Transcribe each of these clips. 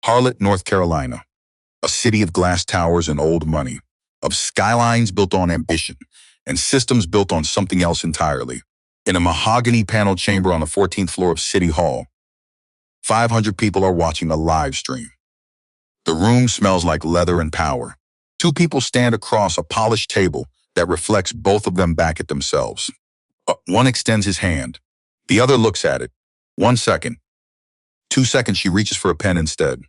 Charlotte, North Carolina, a city of glass towers and old money, of skylines built on ambition and systems built on something else entirely. In a mahogany panel chamber on the 14th floor of City Hall, 500 people are watching a live stream. The room smells like leather and power. Two people stand across a polished table that reflects both of them back at themselves. One extends his hand. The other looks at it. 1 second. 2 seconds, she reaches for a pen instead.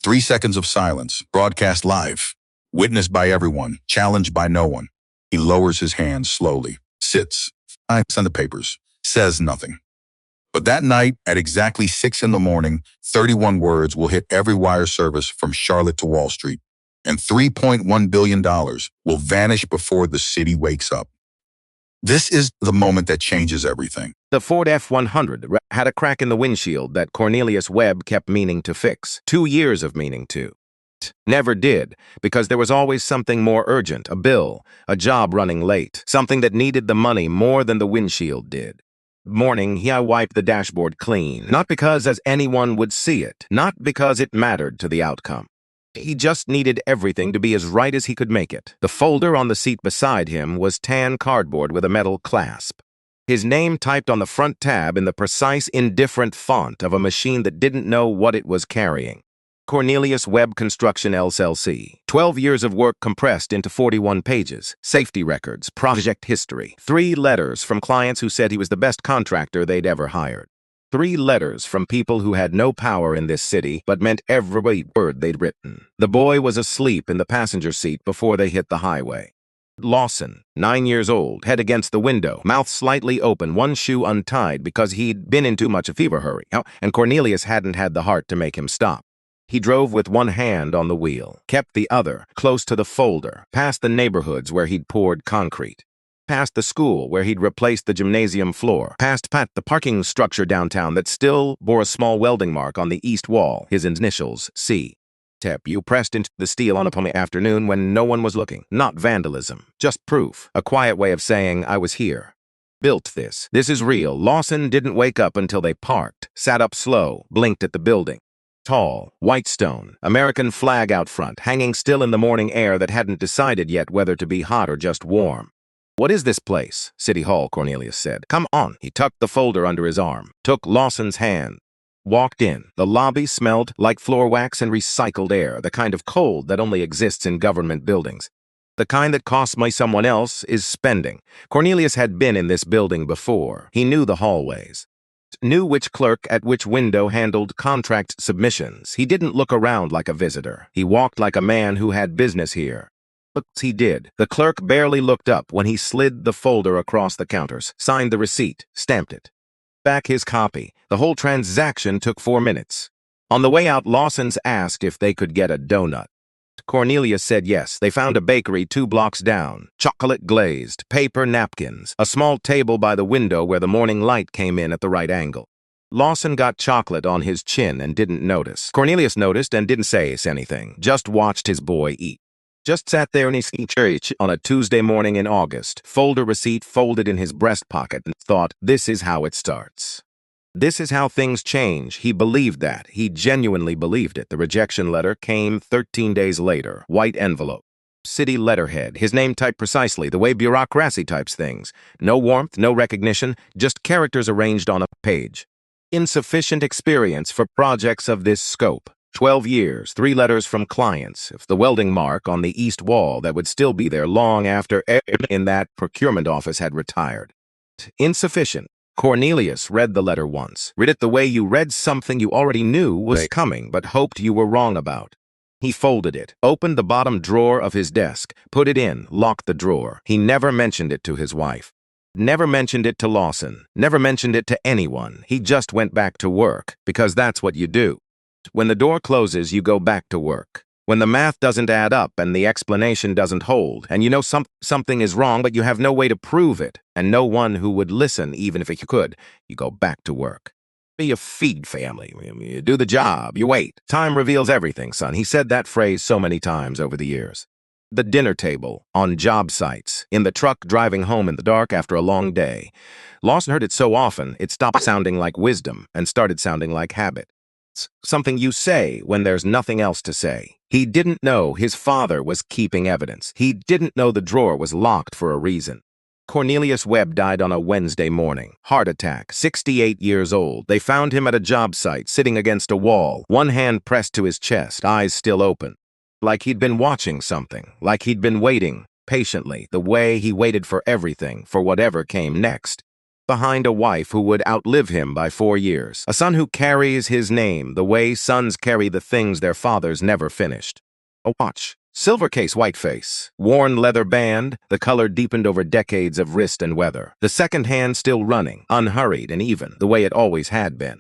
3 seconds of silence, broadcast live, witnessed by everyone, challenged by no one. He lowers his hands slowly, sits, signs on the papers, says nothing. But that night, at exactly 6 in the morning, 31 words will hit every wire service from Charlotte to Wall Street, and $3.1 billion will vanish before the city wakes up. This is the moment that changes everything. The Ford F-100 had a crack in the windshield that Cornelius Webb kept meaning to fix. 2 years of meaning to. Never did, because there was always something more urgent, a bill, a job running late, something that needed the money more than the windshield did. Morning, he wiped the dashboard clean, not because as anyone would see it, not because it mattered to the outcome. He just needed everything to be as right as he could make it. The folder on the seat beside him was tan cardboard with a metal clasp. His name typed on the front tab in the precise, indifferent font of a machine that didn't know what it was carrying. Cornelius Webb Construction LLC. 12 years of work compressed into 41 pages. Safety records, project history. 3 letters from clients who said he was the best contractor they'd ever hired. 3 letters from people who had no power in this city but meant every word they'd written. The boy was asleep in the passenger seat before they hit the highway. Lawson, 9 years old, head against the window, mouth slightly open, one shoe untied because he'd been in too much of a fever hurry, and Cornelius hadn't had the heart to make him stop. He drove with one hand on the wheel, kept the other close to the folder, past the neighborhoods where he'd poured concrete, past the school where he'd replaced the gymnasium floor, past the parking structure downtown that still bore a small welding mark on the east wall, his initials, C. You pressed into the steel on a palmy afternoon when no one was looking. Not vandalism, just proof, a quiet way of saying I was here. Built this. This is real. Lawson didn't wake up until they parked, sat up slow, blinked at the building. Tall, white stone, American flag out front, hanging still in the morning air that hadn't decided yet whether to be hot or just warm. What is this place? City Hall, Cornelius said. Come on. He tucked the folder under his arm, took Lawson's hand, walked in. The lobby smelled like floor wax and recycled air, the kind of cold that only exists in government buildings. The kind that costs money someone else is spending. Cornelius had been in this building before. He knew the hallways. Knew which clerk at which window handled contract submissions. He didn't look around like a visitor. He walked like a man who had business here. But he did. The clerk barely looked up when he slid the folder across the counters, signed the receipt, stamped it. Back his copy. The whole transaction took 4 minutes. On the way out, Lawson's asked if they could get a donut. Cornelius said yes. They found a bakery 2 blocks down, chocolate glazed, paper napkins, a small table by the window where the morning light came in at the right angle. Lawson got chocolate on his chin and didn't notice. Cornelius noticed and didn't say anything, just watched his boy eat. Just sat there in his church on a Tuesday morning in August, folder receipt folded in his breast pocket, and thought, this is how it starts. This is how things change. He believed that. He genuinely believed it. The rejection letter came 13 days later. White envelope. City letterhead. His name typed precisely, the way bureaucracy types things. No warmth, no recognition, just characters arranged on a page. Insufficient experience for projects of this scope. 12 years, 3 letters from clients, if the welding mark on the east wall that would still be there long after everyone in that procurement office had retired. Insufficient. Cornelius read the letter once. Read it the way you read something you already knew was coming but hoped you were wrong about. He folded it, opened the bottom drawer of his desk, put it in, locked the drawer. He never mentioned it to his wife. Never mentioned it to Lawson. Never mentioned it to anyone. He just went back to work, because that's what you do. When the door closes, you go back to work. When the math doesn't add up and the explanation doesn't hold, and you know something is wrong, but you have no way to prove it, and no one who would listen even if you could, you go back to work. You feed family. You do the job. You wait. Time reveals everything, son. He said that phrase so many times over the years. The dinner table, on job sites, in the truck driving home in the dark after a long day. Lawson heard it so often, it stopped sounding like wisdom and started sounding like habit. Something you say when there's nothing else to say. He didn't know his father was keeping evidence. He didn't know the drawer was locked for a reason. Cornelius Webb died on a Wednesday morning. Heart attack, 68 years old. They found him at a job site, sitting against a wall, one hand pressed to his chest, eyes still open. Like he'd been watching something, like he'd been waiting, patiently, the way he waited for everything, for whatever came next. Behind a wife who would outlive him by 4 years. A son who carries his name the way sons carry the things their fathers never finished. A watch. Silver case, white face. Worn leather band, the color deepened over decades of wrist and weather. The second hand still running, unhurried and even, the way it always had been.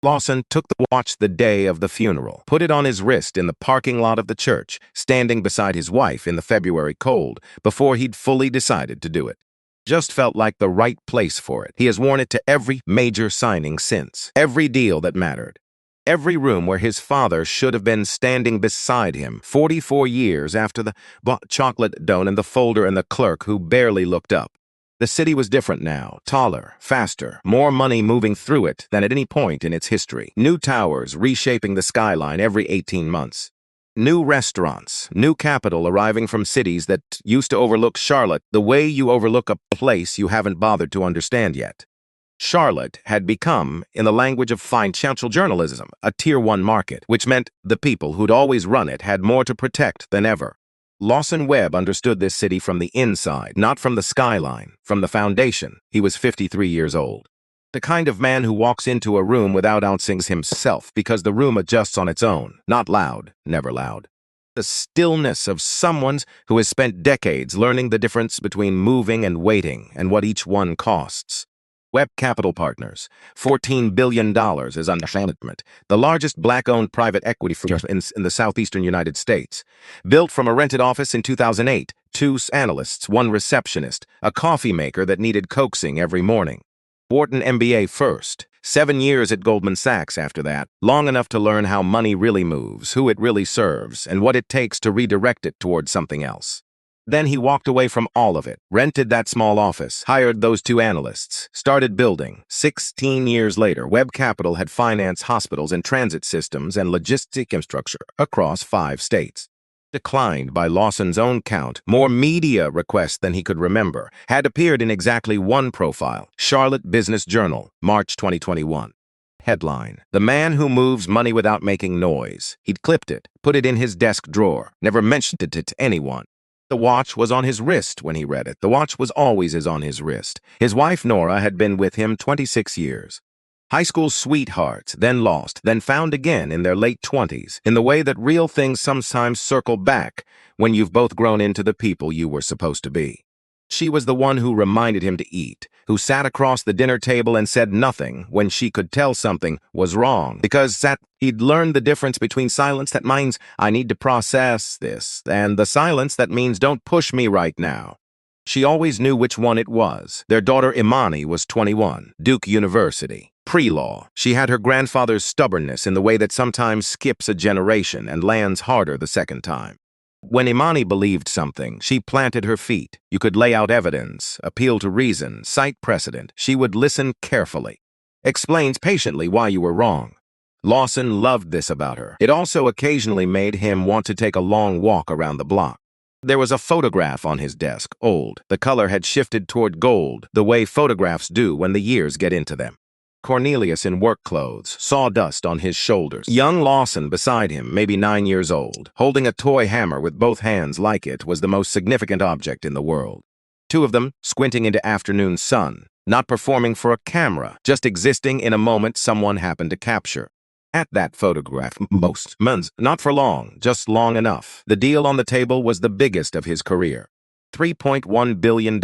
Lawson took the watch the day of the funeral, put it on his wrist in the parking lot of the church, standing beside his wife in the February cold, before he'd fully decided to do it. Just felt like the right place for it. He has worn it to every major signing since, every deal that mattered. Every room where his father should have been standing beside him 44 years after the chocolate donut and the folder and the clerk who barely looked up. The city was different now, taller, faster, more money moving through it than at any point in its history. New towers reshaping the skyline every 18 months. New restaurants, new capital arriving from cities that used to overlook Charlotte the way you overlook a place you haven't bothered to understand yet. Charlotte had become, in the language of financial journalism, a Tier 1 market, which meant the people who'd always run it had more to protect than ever. Lawson Webb understood this city from the inside, not from the skyline, from the foundation. He was 53 years old. The kind of man who walks into a room without announcing himself because the room adjusts on its own, not loud, never loud. The stillness of someone who has spent decades learning the difference between moving and waiting and what each one costs. Webb Capital Partners, $14 billion is under management, the largest black-owned private equity firm in the southeastern United States. Built from a rented office in 2008, 2 analysts, 1 receptionist, a coffee maker that needed coaxing every morning. Wharton MBA first, 7 years at Goldman Sachs after that, long enough to learn how money really moves, who it really serves, and what it takes to redirect it towards something else. Then he walked away from all of it, rented that small office, hired those 2 analysts, started building. 16 years later, Webb Capital had financed hospitals and transit systems and logistic infrastructure across 5 states. Declined by Lawson's own count, more media requests than he could remember, had appeared in exactly 1 profile, Charlotte Business Journal, March 2021. Headline: The man who moves money without making noise. He'd clipped it, put it in his desk drawer, never mentioned it to anyone. The watch was on his wrist when he read it. The watch was always on his wrist. His wife, Nora, had been with him 26 years. High school sweethearts, then lost, then found again in their late 20s, in the way that real things sometimes circle back when you've both grown into the people you were supposed to be. She was the one who reminded him to eat, who sat across the dinner table and said nothing when she could tell something was wrong, because he'd learned the difference between silence that means I need to process this, and the silence that means don't push me right now. She always knew which one it was. Their daughter Imani was 21, Duke University. Pre-law. She had her grandfather's stubbornness in the way that sometimes skips a generation and lands harder the second time. When Imani believed something, she planted her feet. You could lay out evidence, appeal to reason, cite precedent. She would listen carefully. Explains patiently why you were wrong. Lawson loved this about her. It also occasionally made him want to take a long walk around the block. There was a photograph on his desk, old. The color had shifted toward gold, the way photographs do when the years get into them. Cornelius in work clothes, sawdust on his shoulders. Young Lawson beside him, maybe 9 years old, holding a toy hammer with both hands like it was the most significant object in the world. 2 of them squinting into afternoon sun, not performing for a camera, just existing in a moment someone happened to capture. At that photograph, most months, not for long, just long enough. The deal on the table was the biggest of his career. $3.1 billion.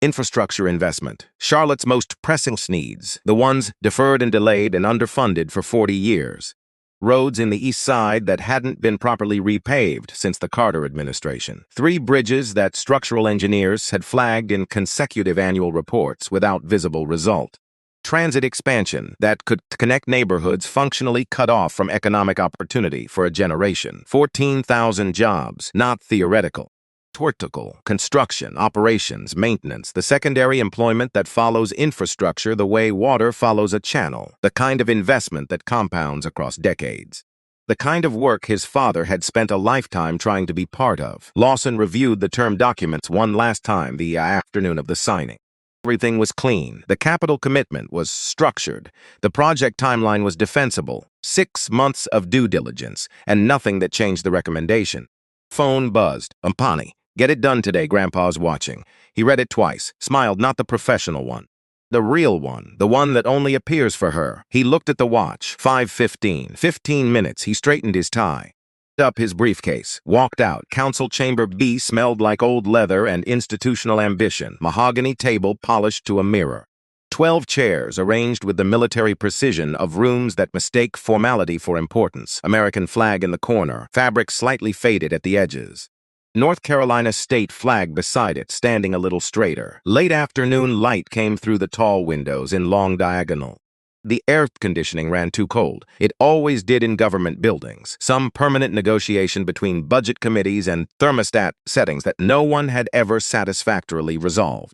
Infrastructure investment. Charlotte's most pressing needs, the ones deferred and delayed and underfunded for 40 years. Roads in the east side that hadn't been properly repaved since the Carter administration. 3 bridges that structural engineers had flagged in consecutive annual reports without visible result. Transit expansion that could connect neighborhoods functionally cut off from economic opportunity for a generation. 14,000 jobs, not theoretical. Horticulture, construction, operations, maintenance, the secondary employment that follows infrastructure the way water follows a channel, the kind of investment that compounds across decades. The kind of work his father had spent a lifetime trying to be part of. Lawson reviewed the term documents one last time the afternoon of the signing. Everything was clean. The capital commitment was structured. The project timeline was defensible. 6 months of due diligence, and nothing that changed the recommendation. Phone buzzed. Ampani. Get it done today, Grandpa's watching. He read it twice, smiled, not the professional one. The real one, the one that only appears for her. He looked at the watch. 5:15. 15 minutes. He straightened his tie. Up his briefcase, walked out. Council Chamber B smelled like old leather and institutional ambition. Mahogany table polished to a mirror. 12 chairs arranged with the military precision of rooms that mistake formality for importance. American flag in the corner, fabric slightly faded at the edges. North Carolina state flag beside it, standing a little straighter. Late afternoon light came through the tall windows in long diagonal. The air conditioning ran too cold. It always did in government buildings. Some permanent negotiation between budget committees and thermostat settings that no one had ever satisfactorily resolved.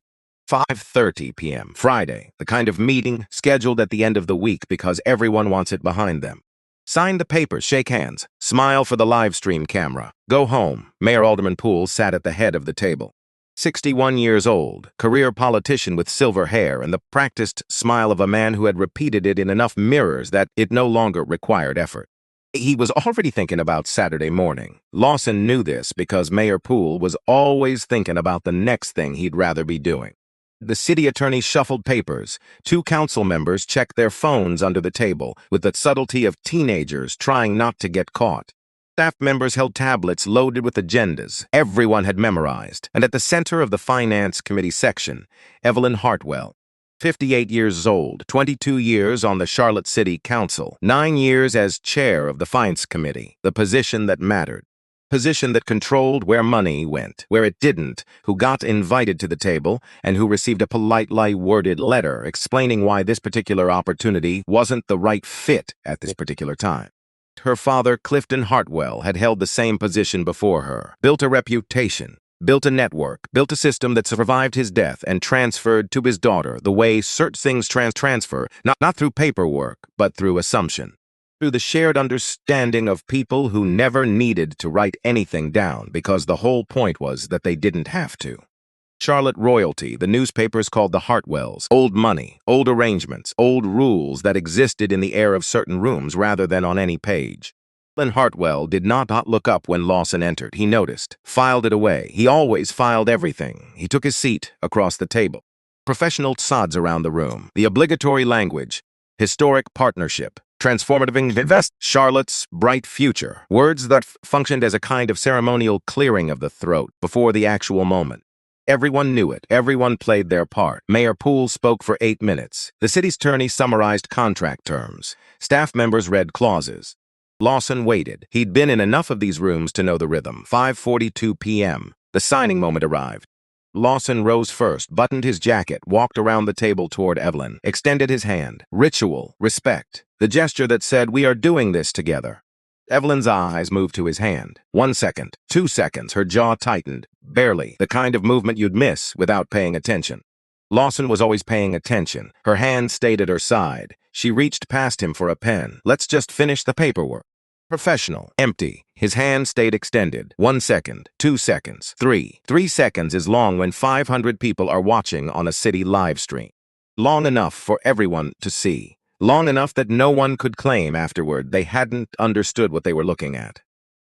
5:30 p.m. Friday, the kind of meeting scheduled at the end of the week because everyone wants it behind them. Sign the papers, shake hands, smile for the live stream camera. Go home. Mayor Alderman Poole sat at the head of the table. 61 years old, career politician with silver hair and the practiced smile of a man who had repeated it in enough mirrors that it no longer required effort. He was already thinking about Saturday morning. Lawson knew this because Mayor Poole was always thinking about the next thing he'd rather be doing. The city attorney shuffled papers. 2 council members checked their phones under the table with the subtlety of teenagers trying not to get caught. Staff members held tablets loaded with agendas everyone had memorized. And at the center of the Finance Committee section, Evelyn Hartwell, 58 years old, 22 years on the Charlotte City Council, 9 years as chair of the Finance Committee, the position that mattered. Position that controlled where money went, where it didn't, who got invited to the table, and who received a politely worded letter explaining why this particular opportunity wasn't the right fit at this particular time. Her father, Clifton Hartwell, had held the same position before her, built a reputation, built a network, built a system that survived his death and transferred to his daughter the way certain things transfer, not through paperwork, but through assumption. Through the shared understanding of people who never needed to write anything down because the whole point was that they didn't have to. Charlotte royalty, the newspapers called the Hartwells, old money, old arrangements, old rules that existed in the air of certain rooms rather than on any page. Evelyn Hartwell did not look up when Lawson entered. He noticed, filed it away. He always filed everything. He took his seat across the table. Professional sods around the room, the obligatory language, historic partnership, transformative invest, Charlotte's bright future, words that functioned as a kind of ceremonial clearing of the throat before the actual moment. Everyone knew it. Everyone played their part. Mayor Poole spoke for 8 minutes. The city's attorney summarized contract terms. Staff members read clauses. Lawson waited. He'd been in enough of these rooms to know the rhythm. 5:42 p.m. The signing moment arrived. Lawson rose first, buttoned his jacket, walked around the table toward Evelyn, extended his hand. Ritual, respect, the gesture that said, "We are doing this together." Evelyn's eyes moved to his hand. 1 second, 2 seconds, her jaw tightened. Barely, the kind of movement you'd miss without paying attention. Lawson was always paying attention. Her hand stayed at her side. She reached past him for a pen. "Let's just finish the paperwork." Professional, empty. His hand stayed extended. 1 second, 2 seconds, 3. 3 seconds is long when 500 people are watching on a city live stream. Long enough for everyone to see. Long enough that no one could claim afterward they hadn't understood what they were looking at.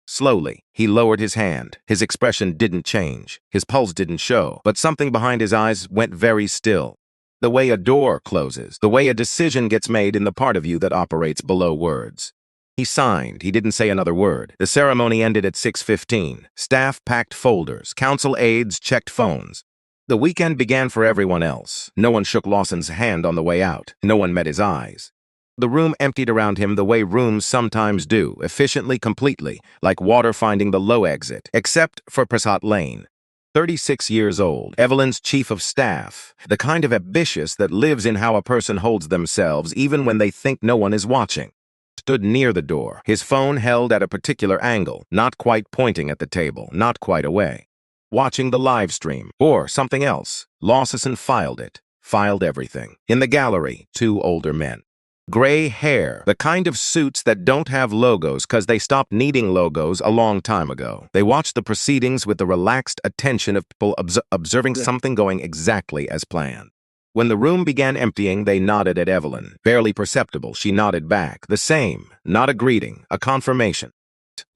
Slowly, he lowered his hand. His expression didn't change. His pulse didn't show, but something behind his eyes went very still. The way a door closes, the way a decision gets made in the part of you that operates below words. He signed. He didn't say another word. The ceremony ended at 6:15. Staff packed folders. Council aides checked phones. The weekend began for everyone else. No one shook Lawson's hand on the way out. No one met his eyes. The room emptied around him the way rooms sometimes do, efficiently, completely, like water finding the low exit, except for Prasad Lane. 36 years old, Evelyn's chief of staff, the kind of ambitious that lives in how a person holds themselves even when they think no one is watching. Stood near the door, his phone held at a particular angle, not quite pointing at the table, not quite away. watching the live stream, or something else. Lawson filed it. Filed everything. In the gallery, two older men. Gray hair, the kind of suits that don't have logos because they stopped needing logos a long time ago. They watched the proceedings with the relaxed attention of people observing something going exactly as planned. When the room began emptying, they nodded at Evelyn. Barely perceptible, she nodded back. The same, not a greeting, a confirmation.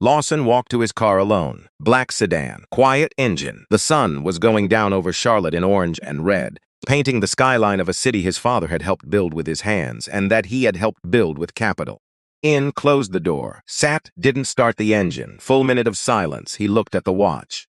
Lawson walked to his car alone. Black sedan, quiet engine. The sun was going down over Charlotte in orange and red, painting the skyline of a city his father had helped build with his hands and that he had helped build with capital. In, closed the door. Sat, didn't start the engine. Full minute of silence. He looked at the watch.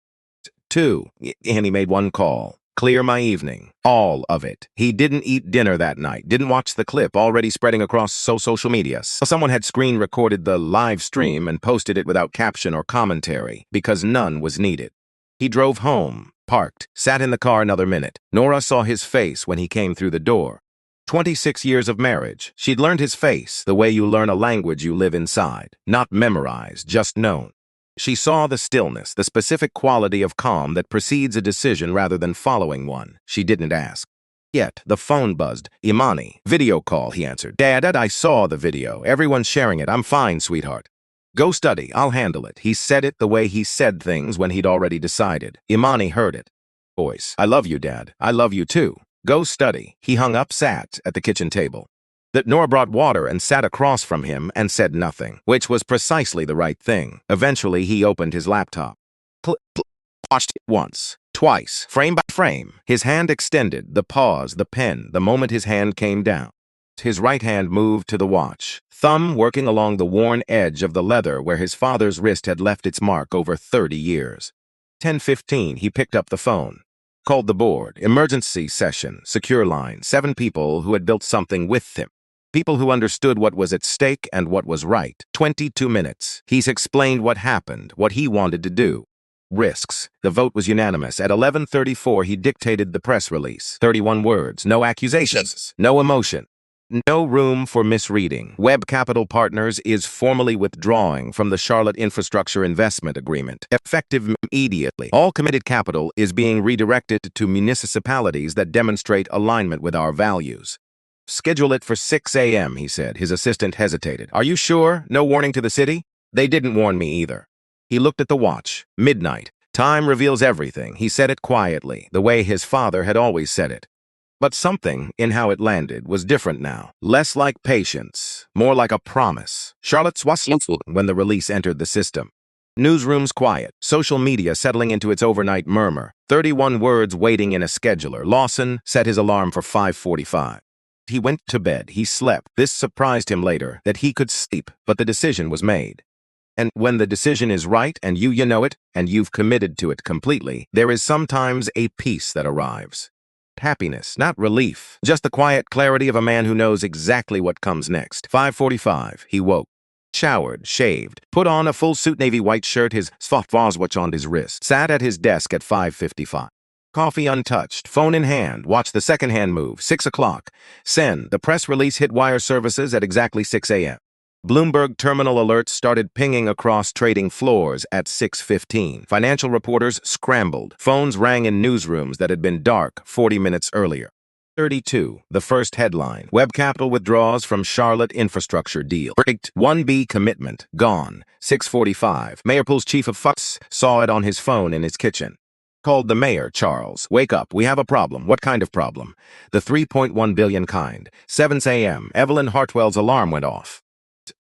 2, and he made one call. Clear my evening. All of it. He didn't eat dinner that night, didn't watch the clip already spreading across social media. Someone had screen recorded the live stream and posted it without caption or commentary because none was needed. He drove home, parked, sat in the car another minute. Nora saw his face when he came through the door. 26 years of marriage. She'd learned his face, the way you learn a language you live inside. Not memorized, just known. She saw the stillness, the specific quality of calm that precedes a decision rather than following one. She didn't ask. Yet, the phone buzzed. Imani. Video call, he answered. Dad, I saw the video. Everyone's sharing it. I'm fine, sweetheart. Go study. I'll handle it. He said it the way he said things when he'd already decided. Imani heard it. Voice. I love you, Dad. I love you too. Go study. He hung up, sat at the kitchen table. That Nora brought water and sat across from him and said nothing, which was precisely the right thing. Eventually, he opened his laptop. Watched it once, twice, frame by frame. His hand extended, the pause, the pen, the moment his hand came down. His right hand moved to the watch, thumb working along the worn edge of the leather where his father's wrist had left its mark over 30 years. 10:15, he picked up the phone. Called the board, emergency session, secure line, 7 people who had built something with him. People who understood what was at stake and what was right. 22 minutes. He's explained what happened, what he wanted to do. Risks. The vote was unanimous. At 11:34, he dictated the press release. 31 words, no accusations, no emotion. No room for misreading. Webb Capital Partners is formally withdrawing from the Charlotte Infrastructure Investment Agreement, effective immediately. All committed capital is being redirected to municipalities that demonstrate alignment with our values. Schedule it for 6 a.m., he said. His assistant hesitated. Are you sure? No warning to the city? They didn't warn me either. He looked at the watch. Midnight. Time reveals everything. He said it quietly, the way his father had always said it. But something in how it landed was different now. Less like patience, more like a promise. Charlotte's was when the release entered the system. Newsrooms quiet, social media settling into its overnight murmur. 31 words waiting in a scheduler. Lawson set his alarm for 5:45. He went to bed. He slept. This surprised him later, that he could sleep, but the decision was made. And when the decision is right, and you know it, and you've committed to it completely, there is sometimes a peace that arrives. Happiness, not relief. Just the quiet clarity of a man who knows exactly what comes next. 5:45, he woke. Showered, shaved, put on a full suit navy white shirt, his watch on his wrist. Sat at his desk at 5:55. Coffee untouched, phone in hand, watched the second hand move. 6 o'clock. Send. The press release hit wire services at exactly 6 a.m. Bloomberg terminal alerts started pinging across trading floors at 6:15. Financial reporters scrambled. Phones rang in newsrooms that had been dark 40 minutes earlier. 32. The first headline. Webb Capital withdraws from Charlotte infrastructure deal. 1B commitment. Gone. 6:45. Mayor Pool's chief of FUCS saw it on his phone in his kitchen. Called the mayor, Charles. Wake up. We have a problem. What kind of problem? The 3.1 billion kind. 7 a.m. Evelyn Hartwell's alarm went off.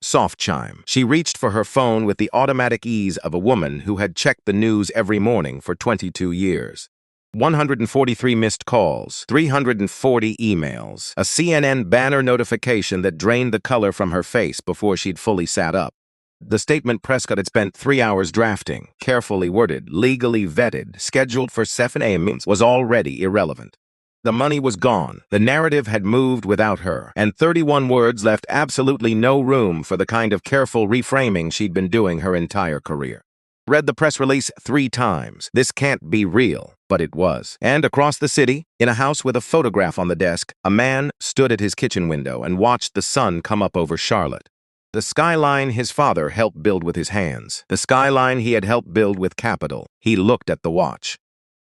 Soft chime. She reached for her phone with the automatic ease of a woman who had checked the news every morning for 22 years. 143 missed calls, 340 emails, a CNN banner notification that drained the color from her face before she'd fully sat up. The statement Prescott had spent 3 hours drafting, carefully worded, legally vetted, scheduled for 7 a.m. was already irrelevant. The money was gone. The narrative had moved without her, and 31 words left absolutely no room for the kind of careful reframing she'd been doing her entire career. Read the press release 3 times. This can't be real, but it was. And across the city, in a house with a photograph on the desk, a man stood at his kitchen window and watched the sun come up over Charlotte. The skyline his father helped build with his hands. The skyline he had helped build with capital. He looked at the watch.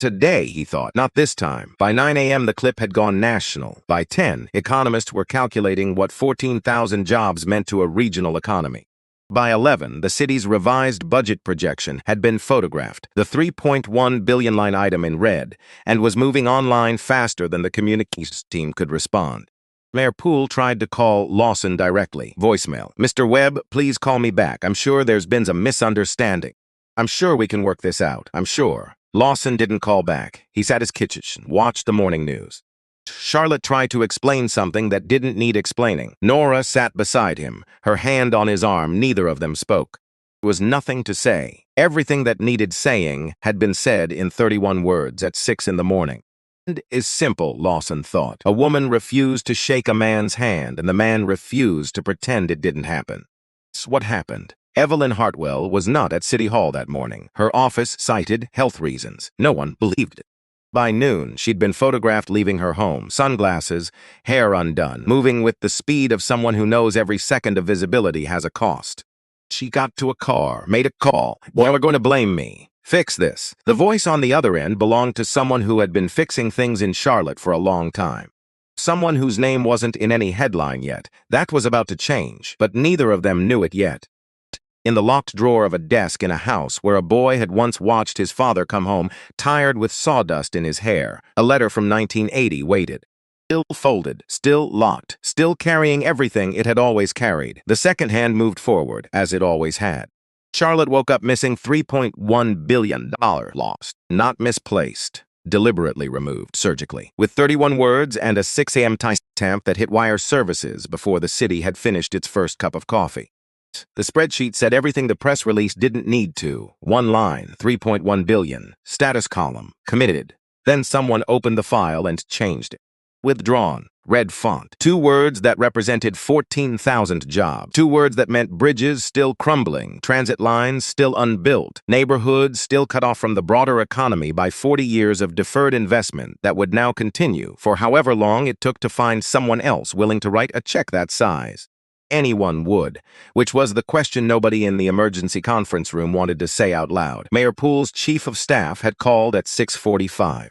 Today, he thought, not this time. By 9 a.m., the clip had gone national. By 10, economists were calculating what 14,000 jobs meant to a regional economy. By 11, the city's revised budget projection had been photographed, the 3.1 billion line item in red, and was moving online faster than the communications team could respond. Mayor Poole tried to call Lawson directly. Voicemail. Mr. Webb, please call me back. I'm sure there's been a misunderstanding. I'm sure we can work this out. I'm sure. Lawson didn't call back. He sat his kitchen and watched the morning news. Charlotte tried to explain something that didn't need explaining. Nora sat beside him, her hand on his arm. Neither of them spoke. There was nothing to say. Everything that needed saying had been said in 31 words at 6 in the morning. It is simple, Lawson thought. A woman refused to shake a man's hand, and the man refused to pretend it didn't happen. It's what happened. Evelyn Hartwell was not at City Hall that morning. Her office cited health reasons. No one believed it. By noon, she'd been photographed leaving her home, sunglasses, hair undone, moving with the speed of someone who knows every second of visibility has a cost. She got to a car, made a call. Boy, we're going to blame me. Fix this. The voice on the other end belonged to someone who had been fixing things in Charlotte for a long time. Someone whose name wasn't in any headline yet. That was about to change, but neither of them knew it yet. In the locked drawer of a desk in a house where a boy had once watched his father come home, tired with sawdust in his hair, a letter from 1980 waited. Still folded, still locked, still carrying everything it had always carried. The second hand moved forward, as it always had. Charlotte woke up missing $3.1 billion lost, not misplaced, deliberately removed surgically, with 31 words and a 6 a.m. timestamp that hit wire services before the city had finished its first cup of coffee. The spreadsheet said everything the press release didn't need to. One line, 3.1 billion, status column, committed. Then someone opened the file and changed it. Withdrawn, red font. 2 words that represented 14,000 jobs. 2 words that meant bridges still crumbling, transit lines still unbuilt, neighborhoods still cut off from the broader economy by 40 years of deferred investment that would now continue for however long it took to find someone else willing to write a check that size. Anyone would, which was the question nobody in the emergency conference room wanted to say out loud. Mayor Poole's chief of staff had called at 6:45.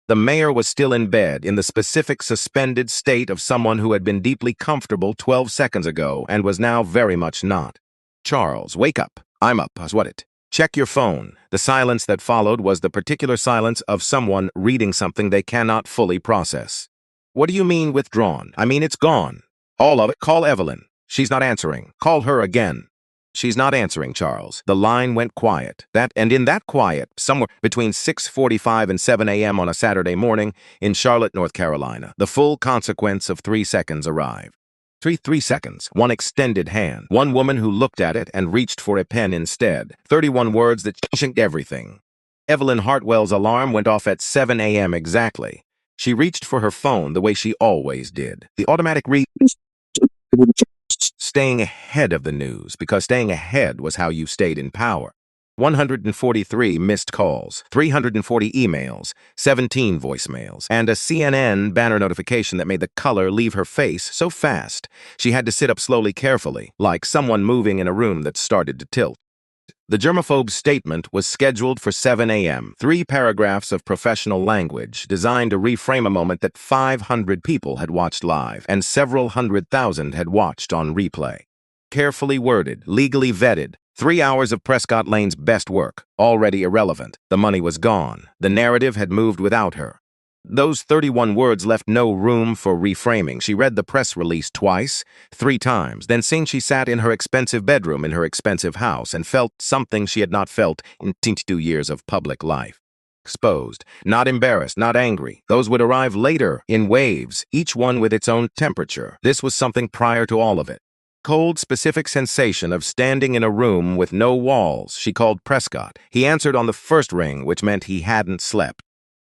The mayor was still in bed, in the specific suspended state of someone who had been deeply comfortable 12 seconds ago and was now very much not. Charles, wake up. I'm up, was what it. Check your phone. The silence that followed was the particular silence of someone reading something they cannot fully process. What do you mean withdrawn? I mean it's gone. All of it. Call Evelyn. She's not answering. Call her again. She's not answering, Charles. The line went quiet. And in that quiet, somewhere between 6:45 and 7 a.m. on a Saturday morning in Charlotte, North Carolina, the full consequence of 3 seconds arrived. Three seconds, one extended hand, one woman who looked at it and reached for a pen instead. 31 words that changed everything. Evelyn Hartwell's alarm went off at 7 a.m. exactly. She reached for her phone the way she always did. The automatic staying ahead of the news, because staying ahead was how you stayed in power. 143 missed calls, 340 emails, 17 voicemails, and a CNN banner notification that made the color leave her face so fast she had to sit up slowly carefully, like someone moving in a room that started to tilt. The germaphobe's statement was scheduled for 7 a.m., 3 paragraphs of professional language designed to reframe a moment that 500 people had watched live and several 100,000 had watched on replay. Carefully worded, legally vetted, 3 hours of Prescott Lane's best work, already irrelevant. The money was gone. The narrative had moved without her. Those 31 words left no room for reframing. She read the press release twice, 3 times, then she sat in her expensive bedroom in her expensive house and felt something she had not felt in 22 years of public life. Exposed, not embarrassed, not angry. Those would arrive later in waves, each one with its own temperature. This was something prior to all of it. Cold, specific sensation of standing in a room with no walls. She called Prescott. He answered on the first ring, which meant he hadn't slept.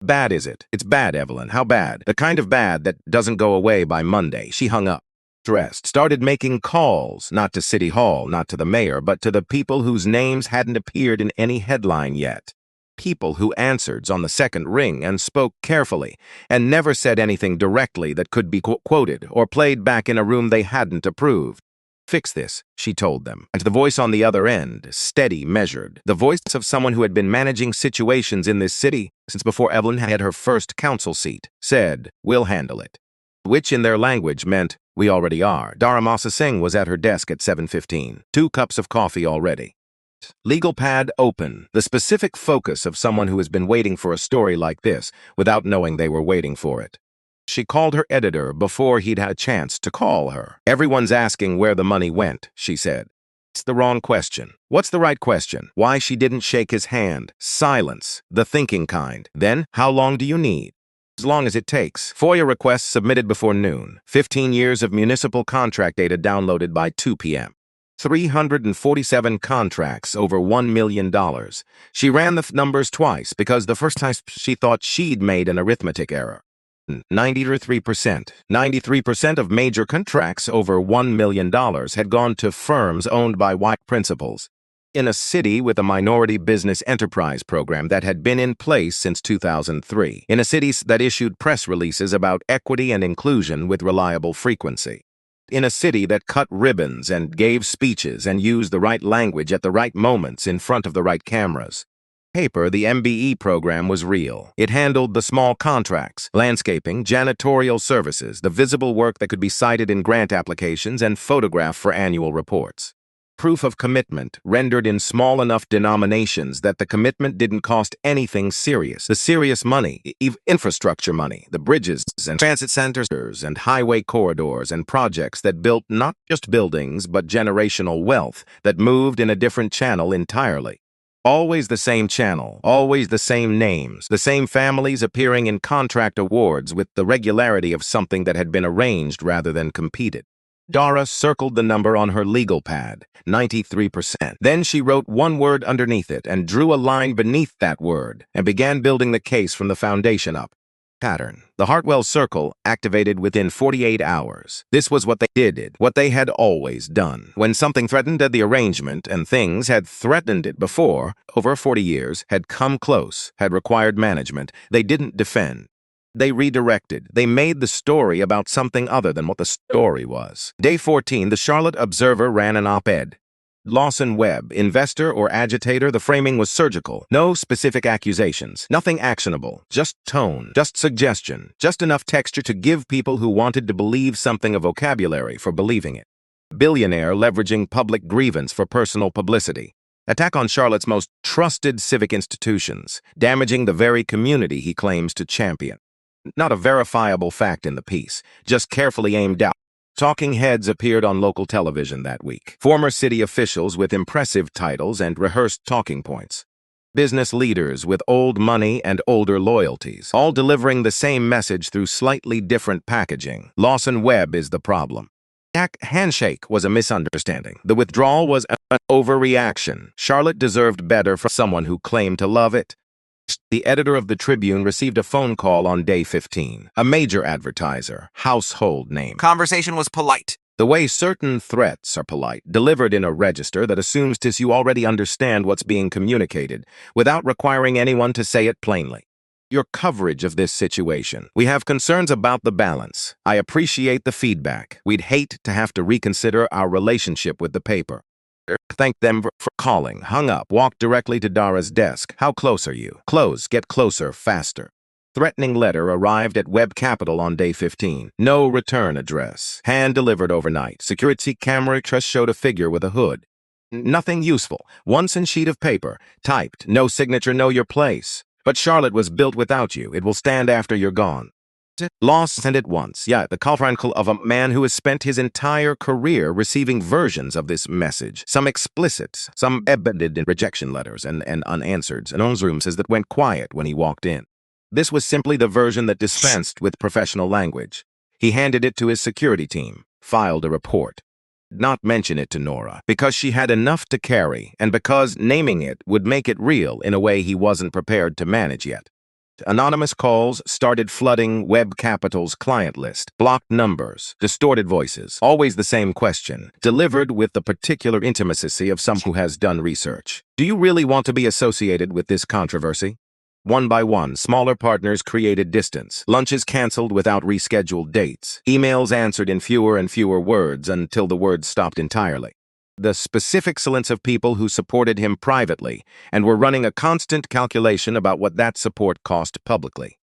Bad, is it? It's bad, Evelyn. How bad? The kind of bad that doesn't go away by Monday. She hung up, dressed, started making calls, not to City Hall, not to the mayor, but to the people whose names hadn't appeared in any headline yet. People who answered on the second ring and spoke carefully and never said anything directly that could be quoted or played back in a room they hadn't approved. Fix this, she told them. And the voice on the other end, steady, measured, the voice of someone who had been managing situations in this city since before Evelyn had her first council seat, said, "We'll handle it." Which in their language meant, "We already are." Dharamasa Singh was at her desk at 7:15, 2 cups of coffee already. Legal pad open, the specific focus of someone who has been waiting for a story like this without knowing they were waiting for it. She called her editor before he'd had a chance to call her. "Everyone's asking where the money went," she said. "It's the wrong question." "What's the right question?" Why she didn't shake his hand. Silence, the thinking kind. Then, "How long do you need?" "As long as it takes." FOIA requests submitted before noon. 15 years of municipal contract data downloaded by 2 p.m. 347 contracts over $1 million. She ran the numbers twice because the first time she thought she'd made an arithmetic error. 93% of major contracts over $1 million had gone to firms owned by white principals. In a city with a minority business enterprise program that had been in place since 2003. In a city that issued press releases about equity and inclusion with reliable frequency. In a city that cut ribbons and gave speeches and used the right language at the right moments in front of the right cameras. Paper, the MBE program was real. It handled the small contracts, landscaping, janitorial services, the visible work that could be cited in grant applications and photographed for annual reports. Proof of commitment, rendered in small enough denominations that the commitment didn't cost anything serious. The serious money, infrastructure money, the bridges and transit centers and highway corridors and projects that built not just buildings but generational wealth that moved in a different channel entirely. Always the same channel, always the same names, the same families appearing in contract awards with the regularity of something that had been arranged rather than competed. Dara circled the number on her legal pad, 93%. Then she wrote one word underneath it and drew a line beneath that word and began building the case from the foundation up. Pattern. The Hartwell Circle activated within 48 hours. This was what they did, what they had always done. When something threatened the arrangement, and things had threatened it before, over 40 years, had come close, had required management, they didn't defend. They redirected. They made the story about something other than what the story was. Day 14, the Charlotte Observer ran an op-ed. Lawson Webb, investor or agitator, the framing was surgical. No specific accusations, nothing actionable, just tone, just suggestion, just enough texture to give people who wanted to believe something a vocabulary for believing it. Billionaire leveraging public grievance for personal publicity. Attack on Charlotte's most trusted civic institutions, damaging the very community he claims to champion. Not a verifiable fact in the piece, just carefully aimed out. Talking heads appeared on local television that week. Former city officials with impressive titles and rehearsed talking points. Business leaders with old money and older loyalties, all delivering the same message through slightly different packaging. Lawson Webb is the problem. Handshake was a misunderstanding. The withdrawal was an overreaction. Charlotte deserved better from someone who claimed to love it. The editor of the Tribune received a phone call on day 15. A major advertiser, household name. Conversation was polite. The way certain threats are polite, delivered in a register that assumes you already understand what's being communicated, without requiring anyone to say it plainly. Your coverage of this situation. We have concerns about the balance. I appreciate the feedback. We'd hate to have to reconsider our relationship with the paper. Thanked them for calling, hung up, walked directly to Dara's desk. How close are you? Close, get closer, faster. Threatening letter arrived at Web Capital on day 15. No return address. Hand-delivered overnight. Security camera just showed a figure with a hood. Nothing useful. Once in sheet of paper. Typed. No signature, know your place. But Charlotte was built without you. It will stand after you're gone. Lost and at once. Yeah, the chronicle of a man who has spent his entire career receiving versions of this message. Some explicit, some embedded in rejection letters and unanswered. And newsroom says that went quiet when he walked in. This was simply the version that dispensed with professional language. He handed it to his security team, filed a report. Not mention it to Nora, because she had enough to carry, and because naming it would make it real in a way he wasn't prepared to manage yet. Anonymous calls started flooding Web Capital's client list. Blocked numbers, distorted voices, always the same question, delivered with the particular intimacy of someone who has done research. Do you really want to be associated with this controversy? One by one, smaller partners created distance, lunches canceled without rescheduled dates, emails answered in fewer and fewer words until the words stopped entirely. The specific excellence of people who supported him privately and were running a constant calculation about what that support cost publicly.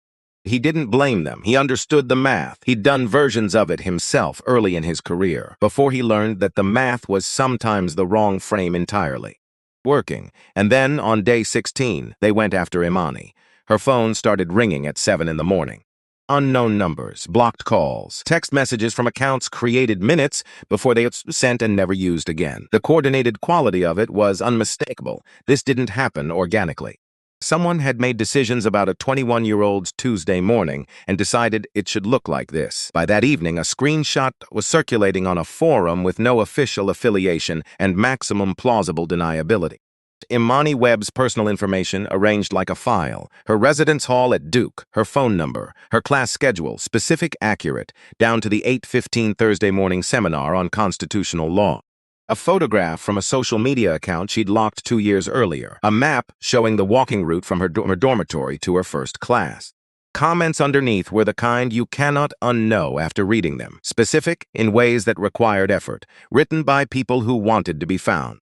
He didn't blame them. He understood the math. He'd done versions of it himself early in his career, before he learned that the math was sometimes the wrong frame entirely. Working, and then, on day 16, they went after Imani. Her phone started ringing at 7 in the morning. Unknown numbers, blocked calls, text messages from accounts created minutes before they were sent and never used again. The coordinated quality of it was unmistakable. This didn't happen organically. Someone had made decisions about a 21-year-old's Tuesday morning and decided it should look like this. By that evening, a screenshot was circulating on a forum with no official affiliation and maximum plausible deniability. Imani Webb's personal information arranged like a file, her residence hall at Duke, her phone number, her class schedule, specific, accurate, down to the 8:15 Thursday morning seminar on constitutional law. A photograph from a social media account she'd locked 2 years earlier. A map showing the walking route from her dormitory to her first class. Comments underneath were the kind you cannot unknow after reading them. Specific in ways that required effort. Written by people who wanted to be found.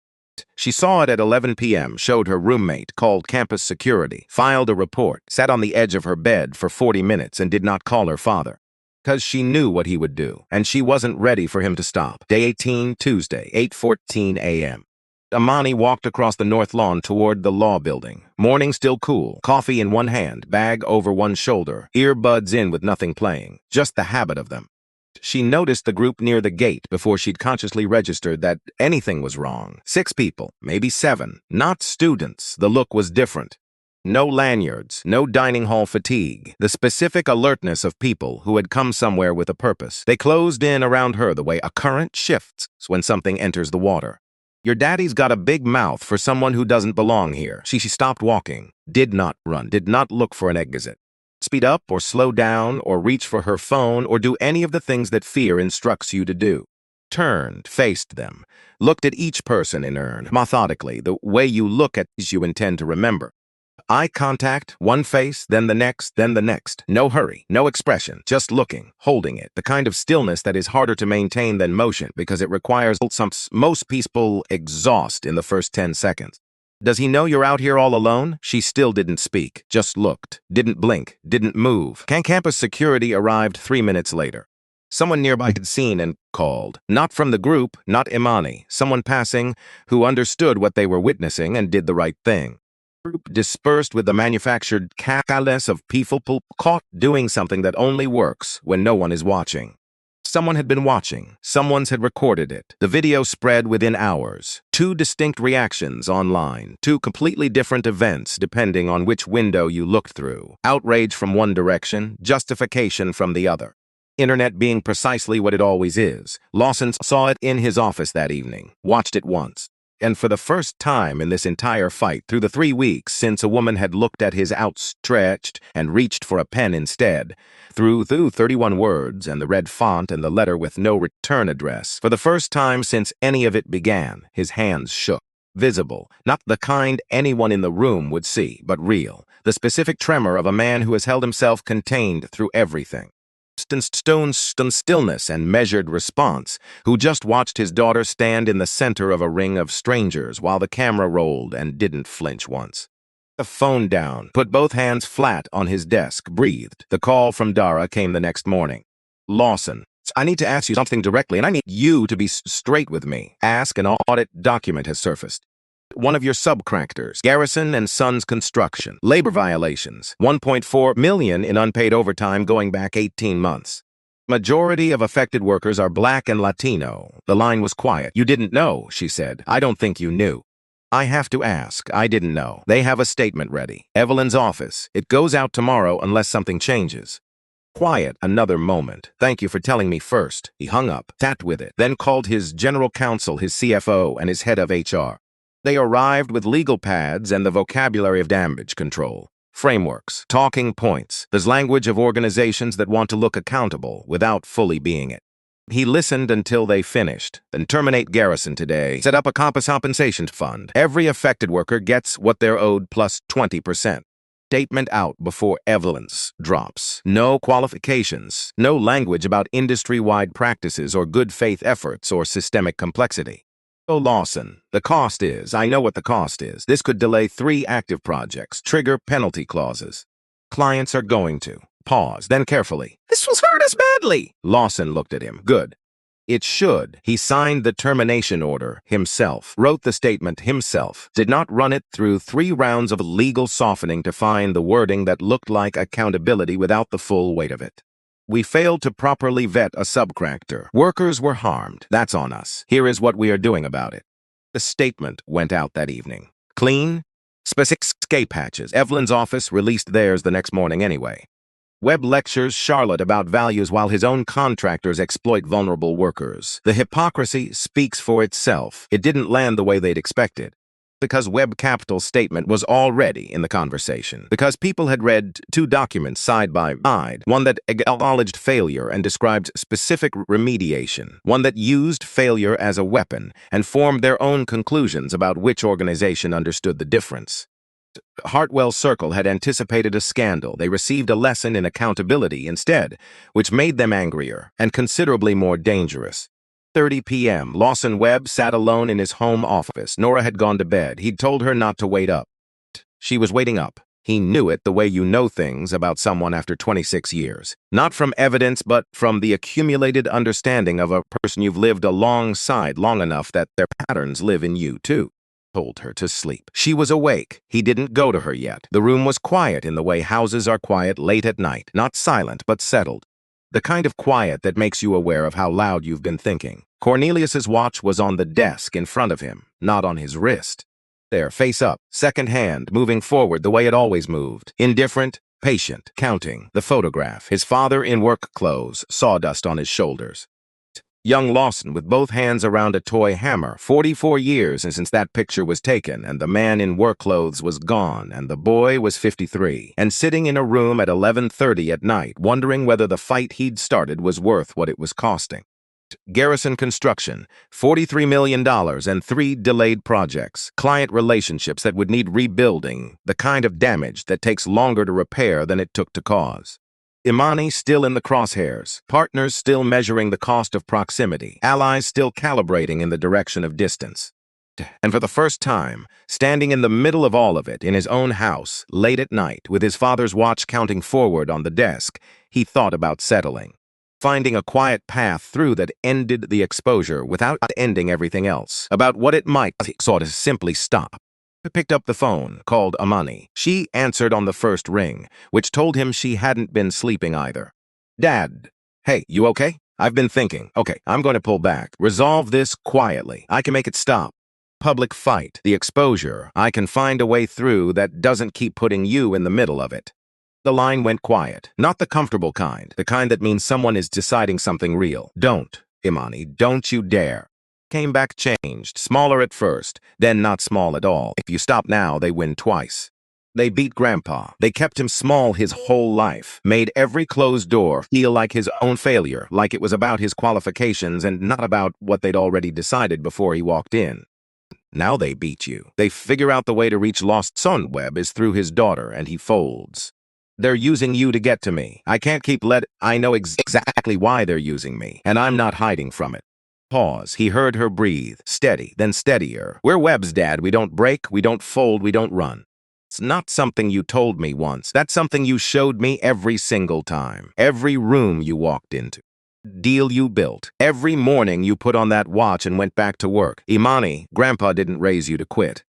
She saw it at 11 p.m., showed her roommate, called campus security, filed a report, sat on the edge of her bed for 40 minutes and did not call her father. Because she knew what he would do, and she wasn't ready for him to stop. Day 18, Tuesday, 8:14 a.m. Imani walked across the north lawn toward the law building. Morning still cool, coffee in one hand, bag over one shoulder, earbuds in with nothing playing, just the habit of them. She noticed the group near the gate before she'd consciously registered that anything was wrong. 6 people, maybe 7, not students. The look was different. No lanyards, no dining hall fatigue, the specific alertness of people who had come somewhere with a purpose. They closed in around her the way a current shifts when something enters the water. Your daddy's got a big mouth for someone who doesn't belong here. She stopped walking, did not run, did not look for an exit. Speed up or slow down or reach for her phone or do any of the things that fear instructs you to do. Turned, faced them, looked at each person in turn, methodically, the way you look at these you intend to remember. Eye contact, one face, then the next, then the next. No hurry, no expression, just looking, holding it. The kind of stillness that is harder to maintain than motion because it requires some most people exhaust in the first 10 seconds. Does he know you're out here all alone? She still didn't speak, just looked, didn't blink, didn't move. Campus security arrived 3 minutes later. Someone nearby had seen and called. Not from the group, not Imani. Someone passing who understood what they were witnessing and did the right thing. Group dispersed with the manufactured callous of people caught doing something that only works when no one is watching. Someone had been watching. Someone's had recorded it. The video spread within hours. 2 distinct reactions online. 2 completely different events depending on which window you looked through. Outrage from one direction, justification from the other. Internet being precisely what it always is. Lawson saw it in his office that evening. Watched it once. And for the first time in this entire fight, through the 3 weeks since a woman had looked at his outstretched and reached for a pen instead, through 31 words and the red font and the letter with no return address, for the first time since any of it began, his hands shook. Visible, not the kind anyone in the room would see, but real, the specific tremor of a man who has held himself contained through everything. Stone stillness and measured response, who just watched his daughter stand in the center of a ring of strangers while the camera rolled and didn't flinch once. The phone down, put both hands flat on his desk, breathed. The call from Dara came the next morning. Lawson, I need to ask you something directly, and I need you to be straight with me. Ask, an audit document has surfaced. One of your subcontractors, Garrison and Sons Construction, labor violations, $1.4 million in unpaid overtime going back 18 months. Majority of affected workers are Black and Latino. The line was quiet. You didn't know, she said. I don't think you knew. I have to ask. I didn't know. They have a statement ready. Evelyn's office. It goes out tomorrow unless something changes. Quiet another moment. Thank you for telling me first. He hung up, sat with it, then called his general counsel, his CFO, and his head of HR. They arrived with legal pads and the vocabulary of damage control. Frameworks, talking points, there's language of organizations that want to look accountable without fully being it. He listened until they finished. Then terminate Garrison today. Set up a compensation fund. Every affected worker gets what they're owed plus 20%. Statement out before evidence drops. No qualifications, no language about industry-wide practices or good faith efforts or systemic complexity. Oh, Lawson, the cost is, I know what the cost is. This could delay 3 active projects, trigger penalty clauses. Clients are going to. Pause, then carefully. This will hurt us badly. Lawson looked at him. Good. It should. He signed the termination order himself, wrote the statement himself, did not run it through 3 rounds of legal softening to find the wording that looked like accountability without the full weight of it. We failed to properly vet a subcontractor. Workers were harmed. That's on us. Here is what we are doing about it. The statement went out that evening. Clean? Specific escape hatches. Evelyn's office released theirs the next morning anyway. Webb lectures Charlotte about values while his own contractors exploit vulnerable workers. The hypocrisy speaks for itself. It didn't land the way they'd expected. Because Webb Capital's statement was already in the conversation. Because people had read 2 documents side by side. One that acknowledged failure and described specific remediation. One that used failure as a weapon and formed their own conclusions about which organization understood the difference. Hartwell Circle had anticipated a scandal. They received a lesson in accountability instead, which made them angrier and considerably more dangerous. 30 p.m. Lawson Webb sat alone in his home office. Nora had gone to bed. He'd told her not to wait up. She was waiting up. He knew it the way you know things about someone after 26 years. Not from evidence, but from the accumulated understanding of a person you've lived alongside long enough that their patterns live in you, too. Told her to sleep. She was awake. He didn't go to her yet. The room was quiet in the way houses are quiet late at night. Not silent, but settled. The kind of quiet that makes you aware of how loud you've been thinking. Cornelius's watch was on the desk in front of him, not on his wrist. There, face up, second hand, moving forward the way it always moved. Indifferent, patient, counting. The photograph. His father in work clothes, sawdust on his shoulders. Young Lawson with both hands around a toy hammer. 44 years since that picture was taken, and the man in work clothes was gone, and the boy was 53, and sitting in a room at 11:30 at night, wondering whether the fight he'd started was worth what it was costing. Garrison Construction, $43 million and 3 delayed projects, client relationships that would need rebuilding, the kind of damage that takes longer to repair than it took to cause. Imani still in the crosshairs, partners still measuring the cost of proximity, allies still calibrating in the direction of distance. And for the first time, standing in the middle of all of it, in his own house, late at night, with his father's watch counting forward on the desk, he thought about settling. Finding a quiet path through that ended the exposure without ending everything else, about what it might sort of simply stop. He picked up the phone, called Imani. She answered on the first ring, which told him she hadn't been sleeping either. Dad. Hey, you okay? I've been thinking. Okay, I'm going to pull back. Resolve this quietly. I can make it stop. Public fight, the exposure. I can find a way through that doesn't keep putting you in the middle of it. The line went quiet. Not the comfortable kind, the kind that means someone is deciding something real. Don't, Imani, don't you dare. Came back changed, smaller at first, then not small at all. If you stop now, they win twice. They beat Grandpa. They kept him small his whole life, made every closed door feel like his own failure, like it was about his qualifications and not about what they'd already decided before he walked in. Now they beat you. They figure out the way to reach Lost Son Webb is through his daughter, and he folds. They're using you to get to me. I can't keep I know exactly why they're using me, and I'm not hiding from it. Pause. He heard her breathe. Steady, then steadier. We're Webb's, Dad. We don't break, we don't fold, we don't run. It's not something you told me once. That's something you showed me every single time. Every room you walked into. Deal you built. Every morning you put on that watch and went back to work. Imani, Grandpa didn't raise you to quit.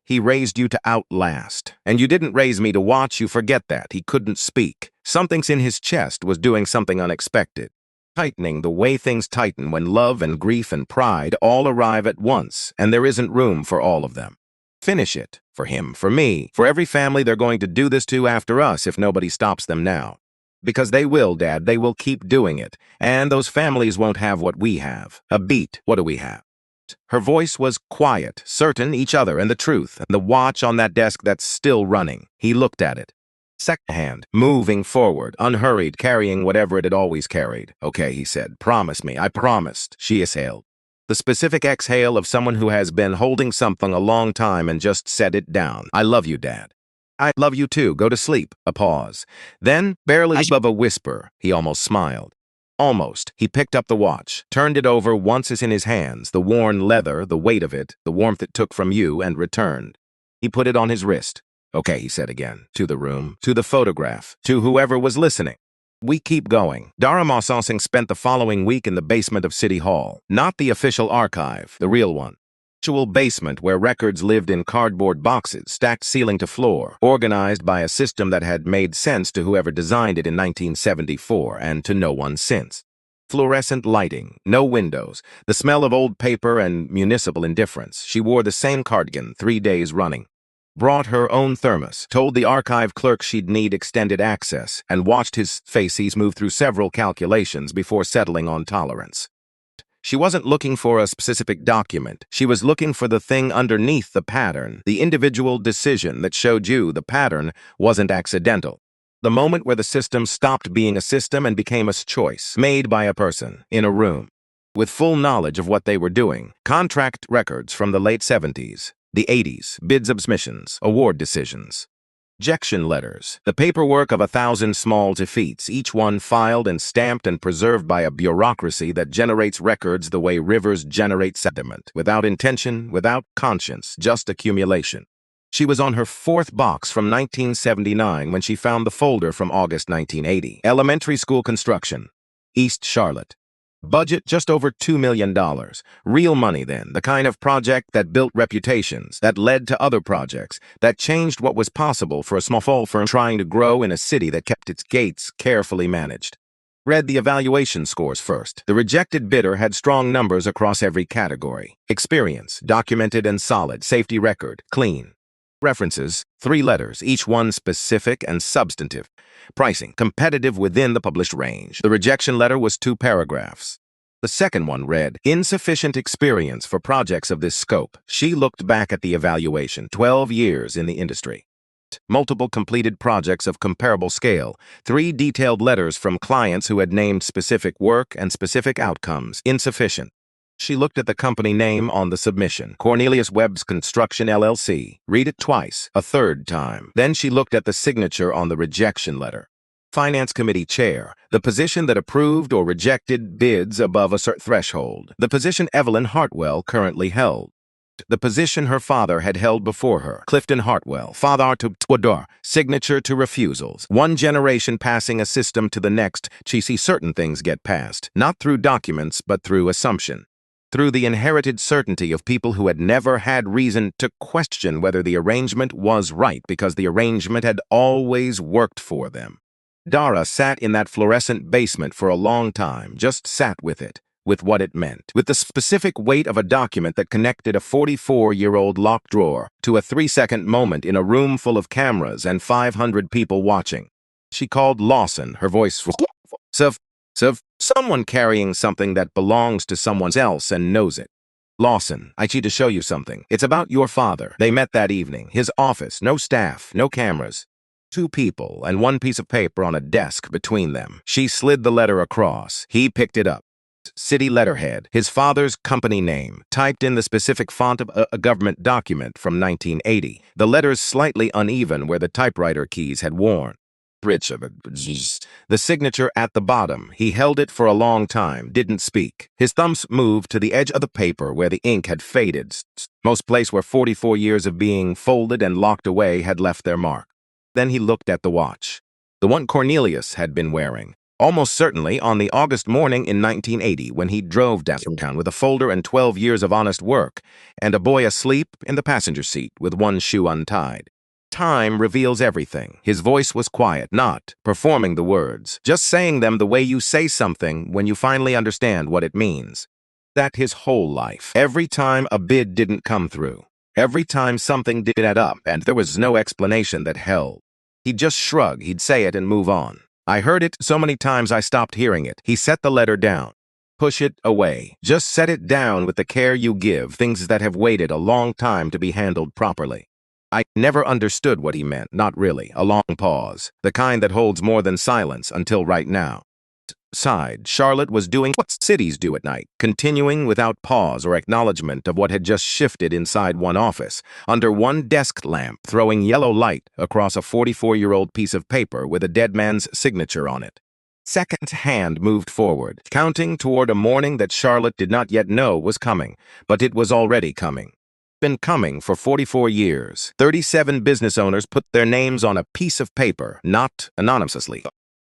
He raised you to outlast. And you didn't raise me to watch you forget that. He couldn't speak. Something's in his chest was doing something unexpected. Tightening the way things tighten when love and grief and pride all arrive at once, and there isn't room for all of them. Finish it. For him, for me, for every family they're going to do this to after us if nobody stops them now. Because they will, Dad, they will keep doing it, and those families won't have what we have. A beat. What do we have? Her voice was quiet, certain each other and the truth, and the watch on that desk that's still running. He looked at it. Second hand, moving forward, unhurried, carrying whatever it had always carried. Okay, he said, promise me. I promised, she exhaled. The specific exhale of someone who has been holding something a long time and just set it down. I love you, Dad. I love you too. Go to sleep. A pause. Then, barely above a whisper, he almost smiled. Almost. He picked up the watch, turned it over once as in his hands, the worn leather, the weight of it, the warmth it took from you, and returned. He put it on his wrist. Okay, he said again, to the room, to the photograph, to whoever was listening. We keep going. Dara Mossosing spent the following week in the basement of City Hall, not the official archive, the real one. Actual basement where records lived in cardboard boxes, stacked ceiling to floor, organized by a system that had made sense to whoever designed it in 1974 and to no one since. Fluorescent lighting, no windows, the smell of old paper and municipal indifference. She wore the same cardigan 3 days running. Brought her own thermos, told the archive clerk she'd need extended access, and watched his faces move through several calculations before settling on tolerance. She wasn't looking for a specific document. She was looking for the thing underneath the pattern, the individual decision that showed you the pattern wasn't accidental. The moment where the system stopped being a system and became a choice, made by a person, in a room. With full knowledge of what they were doing, contract records from the late 70s, the 80s, bids of submissions, award decisions. Rejection letters, the paperwork of 1,000 small defeats, each one filed and stamped and preserved by a bureaucracy that generates records the way rivers generate sediment, without intention, without conscience, just accumulation. She was on her 4th box from 1979 when she found the folder from August 1980. Elementary school construction, East Charlotte. Budget just over $2 million. Real money then, the kind of project that built reputations, that led to other projects, that changed what was possible for a small firm trying to grow in a city that kept its gates carefully managed. Read the evaluation scores first. The rejected bidder had strong numbers across every category. Experience, documented and solid. Safety record, clean. References, 3 letters, each one specific and substantive. Pricing, competitive within the published range. The rejection letter was 2 paragraphs. The second one read, insufficient experience for projects of this scope. She looked back at the evaluation, 12 years in the industry. Multiple completed projects of comparable scale. 3 detailed letters from clients who had named specific work and specific outcomes. Insufficient. She looked at the company name on the submission, Cornelius Webb's Construction LLC. Read it twice, a 3rd time. Then she looked at the signature on the rejection letter. Finance Committee Chair, the position that approved or rejected bids above a certain threshold. The position Evelyn Hartwell currently held. The position her father had held before her. Clifton Hartwell, father to Twador, signature to refusals. 1 generation passing a system to the next. She see certain things get passed, not through documents, but through assumption. Through the inherited certainty of people who had never had reason to question whether the arrangement was right because the arrangement had always worked for them. Dara sat in that fluorescent basement for a long time, just sat with it, with what it meant, with the specific weight of a document that connected a 44-year-old locked drawer to a 3-second moment in a room full of cameras and 500 people watching. She called Lawson, her voice of someone carrying something that belongs to someone else and knows it. Lawson, I need to show you something. It's about your father. They met that evening. His office, no staff, no cameras. 2 people and 1 piece of paper on a desk between them. She slid the letter across. He picked it up. City letterhead, his father's company name, typed in the specific font of a government document from 1980. The letters slightly uneven where the typewriter keys had worn. The signature at the bottom. He held it for a long time, didn't speak. His thumbs moved to the edge of the paper where the ink had faded. Most place where 44 years of being folded and locked away had left their mark. Then he looked at the watch. The one Cornelius had been wearing. Almost certainly on the August morning in 1980 when he drove downtown with a folder and 12 years of honest work, and a boy asleep in the passenger seat with 1 shoe untied. Time reveals everything. His voice was quiet, not performing the words, just saying them the way you say something when you finally understand what it means. That his whole life. Every time a bid didn't come through. Every time something didn't add up and there was no explanation that held. He'd just shrug, he'd say it and move on. I heard it so many times I stopped hearing it. He set the letter down. Push it away. Just set it down with the care you give things that have waited a long time to be handled properly. I never understood what he meant, not really. A long pause. The kind that holds more than silence until right now. Outside, Charlotte was doing what cities do at night, continuing without pause or acknowledgement of what had just shifted inside one office, under one desk lamp throwing yellow light across a 44-year-old piece of paper with a dead man's signature on it. Second's hand moved forward, counting toward a morning that Charlotte did not yet know was coming, but it was already coming. Been coming for 44 years. 37 business owners put their names on a piece of paper, not anonymously,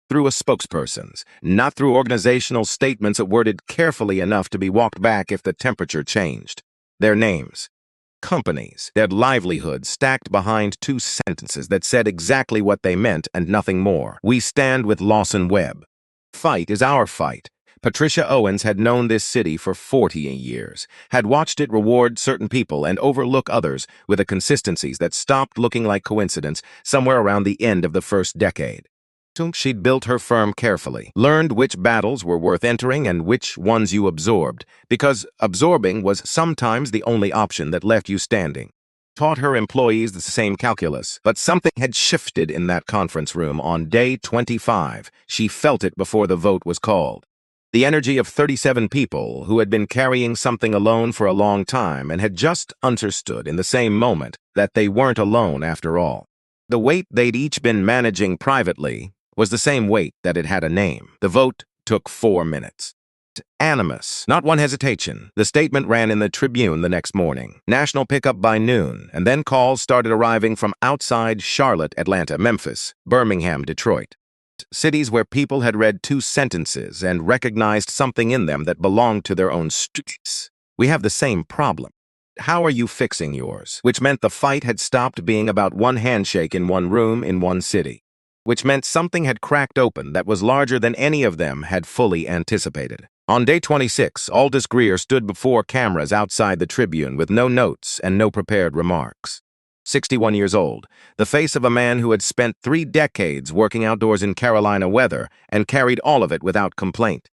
through a spokesperson's, not through organizational statements worded carefully enough to be walked back if the temperature changed. Their names. Companies, their livelihoods stacked behind two sentences that said exactly what they meant and nothing more. We stand with Lawson Webb. Fight is our fight. Patricia Owens had known this city for 40 years, had watched it reward certain people and overlook others with a consistencies that stopped looking like coincidence somewhere around the end of the first decade. She'd built her firm carefully, learned which battles were worth entering and which ones you absorbed, because absorbing was sometimes the only option that left you standing. Taught her employees the same calculus, but something had shifted in that conference room on day 25. She felt it before the vote was called. The energy of 37 people who had been carrying something alone for a long time and had just understood in the same moment that they weren't alone after all. The weight they'd each been managing privately was the same weight that it had a name. The vote took 4 minutes. Animus, not one hesitation. The statement ran in the Tribune the next morning. National pickup by noon, and then calls started arriving from outside Charlotte, Atlanta, Memphis, Birmingham, Detroit. Cities where people had read 2 sentences and recognized something in them that belonged to their own streets. We have the same problem. How are you fixing yours? Which meant the fight had stopped being about one handshake in one room in one city. Which meant something had cracked open that was larger than any of them had fully anticipated. On day 26, Aldous Greer stood before cameras outside the Tribune with no notes and no prepared remarks. 61 years old, the face of a man who had spent 3 decades working outdoors in Carolina weather and carried all of it without complaint.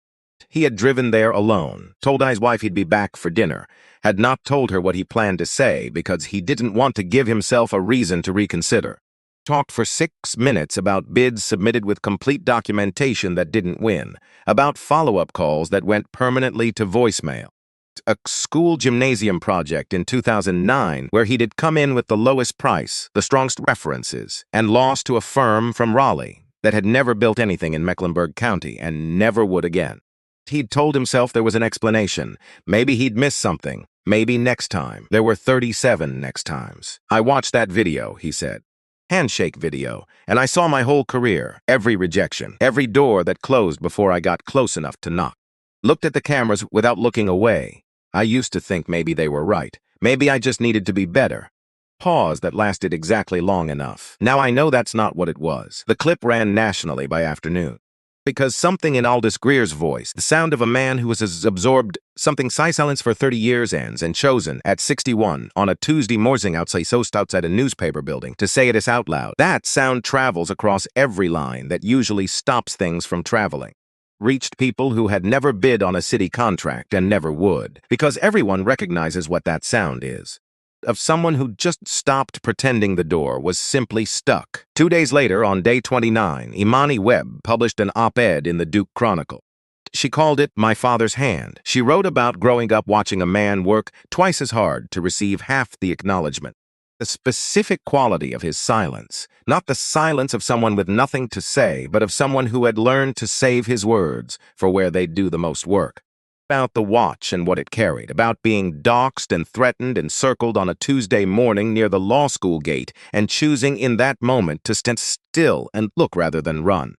He had driven there alone, told his wife he'd be back for dinner, had not told her what he planned to say because he didn't want to give himself a reason to reconsider. Talked for 6 minutes about bids submitted with complete documentation that didn't win, about follow-up calls that went permanently to voicemail. A school gymnasium project in 2009 where he'd come in with the lowest price, the strongest references, and lost to a firm from Raleigh that had never built anything in Mecklenburg County and never would again. He'd told himself there was an explanation. Maybe he'd missed something. Maybe next time. There were 37 next times. I watched that video, he said. Handshake video, and I saw my whole career, every rejection, every door that closed before I got close enough to knock. Looked at the cameras without looking away. I used to think maybe they were right. Maybe I just needed to be better. Pause that lasted exactly long enough. Now I know that's not what it was. The clip ran nationally by afternoon. Because something in Aldous Greer's voice, the sound of a man who was absorbed something silence for 30 years ends and chosen at 61 on a Tuesday morning outside a newspaper building to say it out loud. That sound travels across every line that usually stops things from traveling. Reached people who had never bid on a city contract and never would, because everyone recognizes what that sound is. Of someone who just stopped pretending the door was simply stuck. 2 days later, on day 29, Imani Webb published an op-ed in the Duke Chronicle. She called it My Father's Hand. She wrote about growing up watching a man work twice as hard to receive half the acknowledgement. The specific quality of his silence, not the silence of someone with nothing to say, but of someone who had learned to save his words for where they'd do the most work. About the watch and what it carried, about being doxxed and threatened and circled on a Tuesday morning near the law school gate and choosing in that moment to stand still and look rather than run.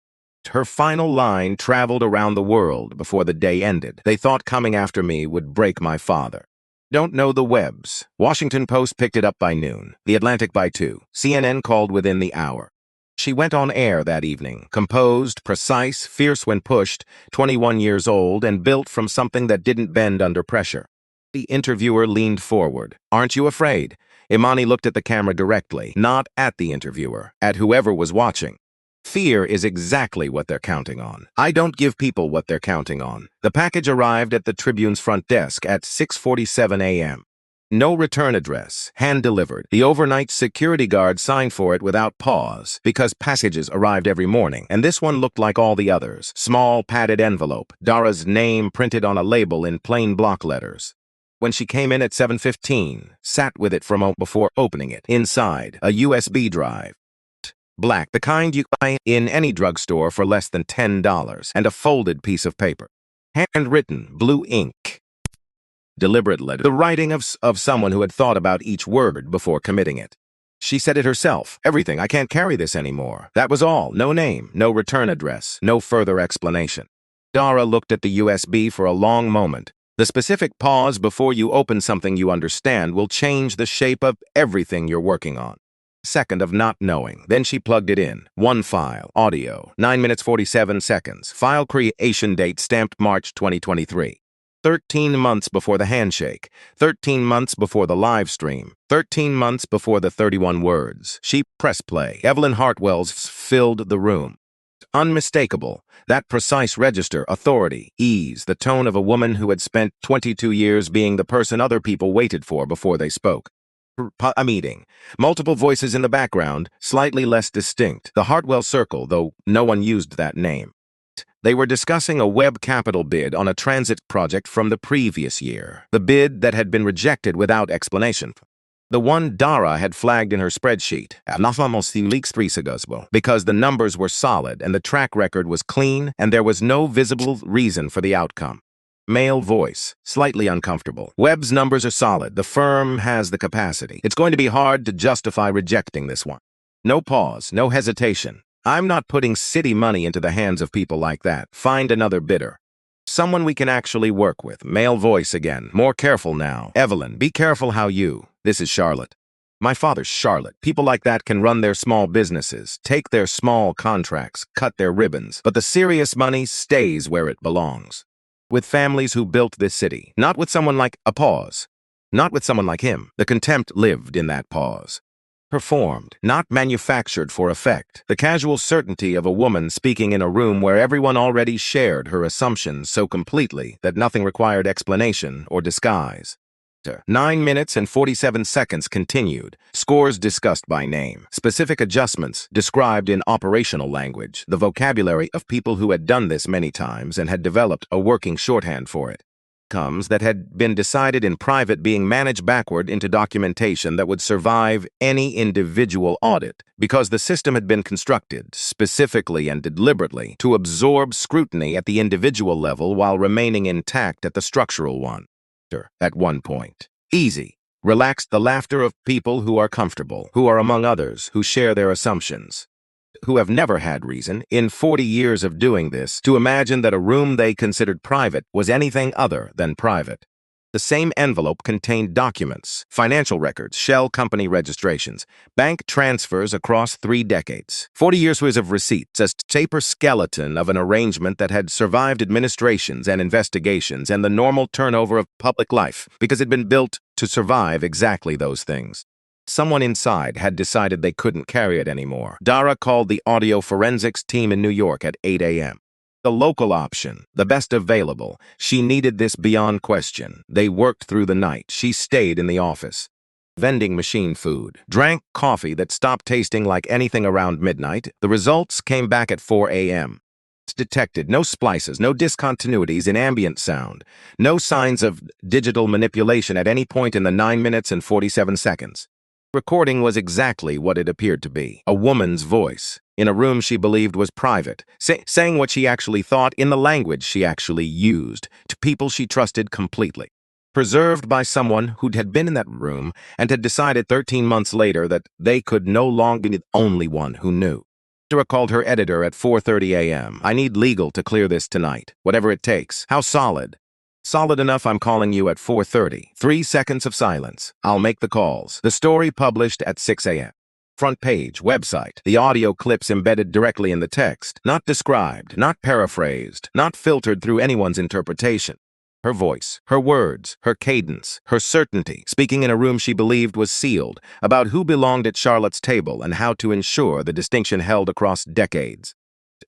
Her final line traveled around the world before the day ended. They thought coming after me would break my father. Don't know the Webbs. Washington Post picked it up by noon. The Atlantic by 2. CNN called within the hour. She went on air that evening, composed, precise, fierce when pushed, 21 years old, and built from something that didn't bend under pressure. The interviewer leaned forward. Aren't you afraid? Imani looked at the camera directly, not at the interviewer, at whoever was watching. Fear is exactly what they're counting on. I don't give people what they're counting on. The package arrived at the Tribune's front desk at 6:47 a.m. No return address, hand-delivered. The overnight security guard signed for it without pause, because packages arrived every morning, and this one looked like all the others. Small, padded envelope, Dara's name printed on a label in plain block letters. When she came in at 7:15, sat with it for a moment before opening it. Inside, a USB drive. Black, the kind you buy in any drugstore for less than $10, and a folded piece of paper. Handwritten, blue ink. Deliberate letter, the writing of someone who had thought about each word before committing it. She said it herself. Everything, I can't carry this anymore. That was all. No name, no return address, no further explanation. Dara looked at the USB for a long moment. The specific pause before you open something you understand will change the shape of everything you're working on. Second of not knowing. Then she plugged it in. One file, audio, 9 minutes 47 seconds. File creation date stamped March 2023. 13 months before the handshake. 13 months before the live stream. 13 months before the 31 words. She pressed play. Evelyn Hartwell's filled the room. Unmistakable. That precise register, authority, ease, the tone of a woman who had spent 22 years being the person other people waited for before they spoke. A meeting. Multiple voices in the background, slightly less distinct. The Hartwell Circle, though no one used that name. They were discussing a web capital bid on a transit project from the previous year. The bid that had been rejected without explanation. The one Dara had flagged in her spreadsheet, because the numbers were solid and the track record was clean and there was no visible reason for the outcome. Male voice, slightly uncomfortable. Webb's numbers are solid. The firm has the capacity. It's going to be hard to justify rejecting this one. No pause, no hesitation. I'm not putting city money into the hands of people like that. Find another bidder. Someone we can actually work with. Male voice again. More careful now. Evelyn, be careful how you. This is Charlotte. My father's Charlotte. People like that can run their small businesses, take their small contracts, cut their ribbons, but the serious money stays where it belongs. With families who built this city, not with someone like a pause. Not with someone like him. The contempt lived in that pause. Performed, not manufactured for effect. The casual certainty of a woman speaking in a room where everyone already shared her assumptions so completely that nothing required explanation or disguise. 9 minutes and 47 seconds continued. Scores discussed by name. Specific adjustments described in operational language. The vocabulary of people who had done this many times and had developed a working shorthand for it. Outcomes that had been decided in private being managed backward into documentation that would survive any individual audit, because the system had been constructed specifically and deliberately to absorb scrutiny at the individual level while remaining intact at the structural one. At one point. Easy. Relaxed the laughter of people who are comfortable, who are among others, who share their assumptions, who have never had reason, in 40 years of doing this, to imagine that a room they considered private was anything other than private. The same envelope contained documents, financial records, shell company registrations, bank transfers across 3 decades, 40 years worth of receipts, a taper skeleton of an arrangement that had survived administrations and investigations and the normal turnover of public life because it had been built to survive exactly those things. Someone inside had decided they couldn't carry it anymore. Dara called the audio forensics team in New York at 8 a.m. The local option, the best available. She needed this beyond question. They worked through the night. She stayed in the office. Vending machine food. Drank coffee that stopped tasting like anything around midnight. The results came back at 4 a.m. Detected no splices, no discontinuities in ambient sound, no signs of digital manipulation at any point in the 9 minutes and 47 seconds. Recording was exactly what it appeared to be, a woman's voice, in a room she believed was private, saying what she actually thought in the language she actually used, to people she trusted completely. Preserved by someone who had been in that room and had decided 13 months later that they could no longer be the only one who knew. Dara called her editor at 4:30 a.m. I need legal to clear this tonight, whatever it takes. How solid? Solid enough I'm calling you at 4:30. 3 seconds of silence. I'll make the calls. The story published at 6 a.m. Front page, website. The audio clips embedded directly in the text. Not described, not paraphrased, not filtered through anyone's interpretation. Her voice, her words, her cadence, her certainty, speaking in a room she believed was sealed, about who belonged at Charlotte's table and how to ensure the distinction held across decades.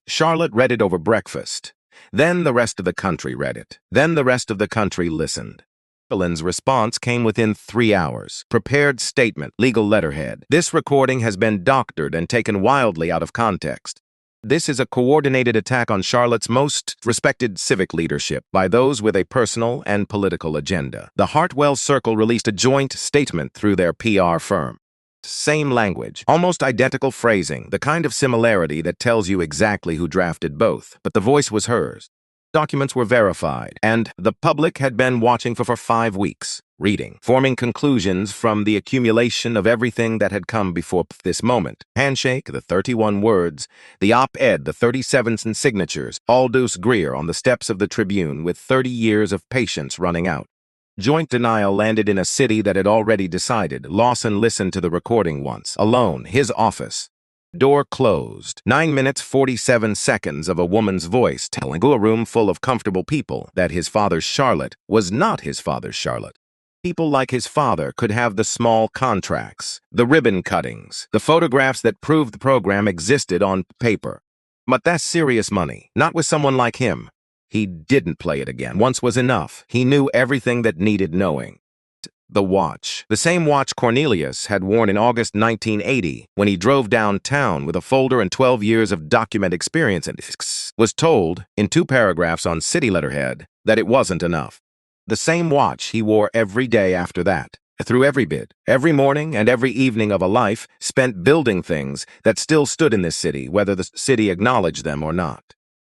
Charlotte read it over breakfast. Then the rest of the country read it. Then the rest of the country listened. Evelyn's response came within 3 hours. Prepared statement, legal letterhead. This recording has been doctored and taken wildly out of context. This is a coordinated attack on Charlotte's most respected civic leadership by those with a personal and political agenda. The Hartwell Circle released a joint statement through their PR firm. Same language, almost identical phrasing, the kind of similarity that tells you exactly who drafted both, but the voice was hers. Documents were verified, and the public had been watching for 5 weeks, reading, forming conclusions from the accumulation of everything that had come before this moment. Handshake, the 31 words, the op-ed, the 37 signatures, Aldous Greer on the steps of the Tribune with 30 years of patience running out. Joint denial landed in a city that had already decided. Lawson listened to the recording once, alone, his office. Door closed. 9 minutes 47 seconds of a woman's voice telling a room full of comfortable people that his father's Charlotte was not his father's Charlotte. People like his father could have the small contracts, the ribbon cuttings, the photographs that proved the program existed on paper. But that's serious money, not with someone like him. He didn't play it again. Once was enough. He knew everything that needed knowing. The watch. The same watch Cornelius had worn in August 1980 when he drove downtown with a folder and 12 years of document experience and was told, in 2 paragraphs on city letterhead, that it wasn't enough. The same watch he wore every day after that, through every bit, every morning and every evening of a life spent building things that still stood in this city, whether the city acknowledged them or not.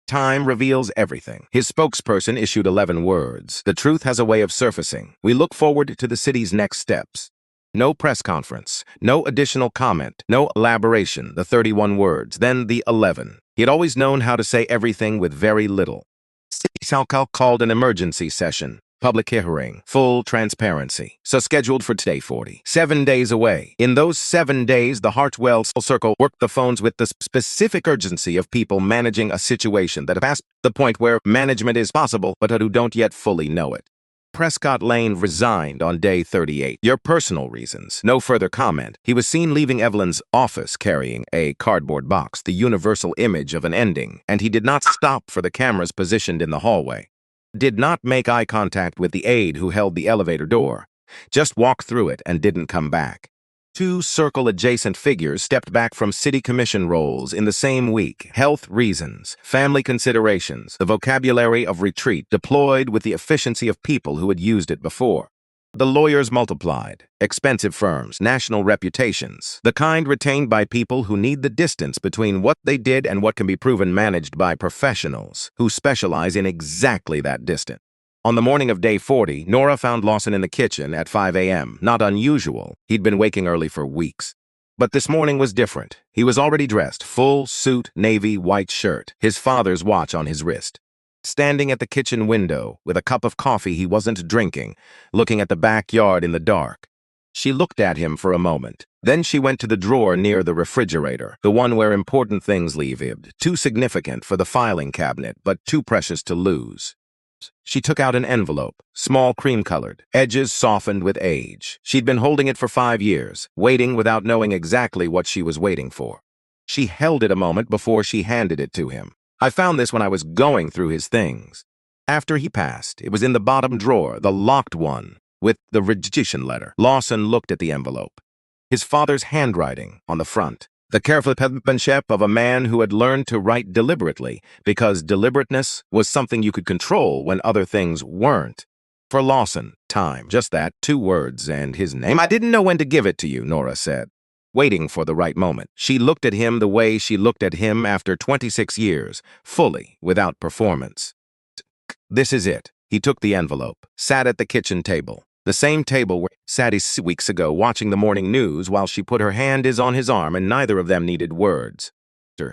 Time reveals everything. His spokesperson issued 11 words. The truth has a way of surfacing. We look forward to the city's next steps. No press conference, no additional comment, no elaboration, the 31 words, then the 11. He had always known how to say everything with very little. City Council called an emergency session. Public hearing, full transparency. So scheduled for today, 7 days away. In those 7 days, the Hartwell Circle worked the phones with the specific urgency of people managing a situation that have passed the point where management is possible, but who don't yet fully know it. Prescott Lane resigned on day 38. Your personal reasons. No further comment. He was seen leaving Evelyn's office carrying a cardboard box, the universal image of an ending, and he did not stop for the cameras positioned in the hallway. Did not make eye contact with the aide who held the elevator door. Just walked through it and didn't come back. 2 circle-adjacent figures stepped back from city commission roles in the same week. Health reasons, family considerations, the vocabulary of retreat deployed with the efficiency of people who had used it before. The lawyers multiplied. Expensive firms, national reputations, the kind retained by people who need the distance between what they did and what can be proven managed by professionals who specialize in exactly that distance. On the morning of day 40, Nora found Lawson in the kitchen at 5 a.m. Not unusual. He'd been waking early for weeks. But this morning was different. He was already dressed, full suit, navy, white shirt, his father's watch on his wrist. Standing at the kitchen window with a cup of coffee he wasn't drinking, looking at the backyard in the dark. She looked at him for a moment. Then she went to the drawer near the refrigerator, the one where important things lived, too significant for the filing cabinet, but too precious to lose. She took out an envelope, small cream-colored, edges softened with age. She'd been holding it for 5 years, waiting without knowing exactly what she was waiting for. She held it a moment before she handed it to him. I found this when I was going through his things. After he passed, it was in the bottom drawer, the locked one, with the resignation letter. Lawson looked at the envelope. His father's handwriting on the front. The careful penmanship of a man who had learned to write deliberately, because deliberateness was something you could control when other things weren't. For Lawson, time, just that, 2 words and his name. I didn't know when to give it to you, Nora said. Waiting for the right moment. She looked at him the way she looked at him after 26 years, fully, without performance. This is it. He took the envelope, sat at the kitchen table, the same table where he sat weeks ago watching the morning news while she put her hand on his arm and neither of them needed words.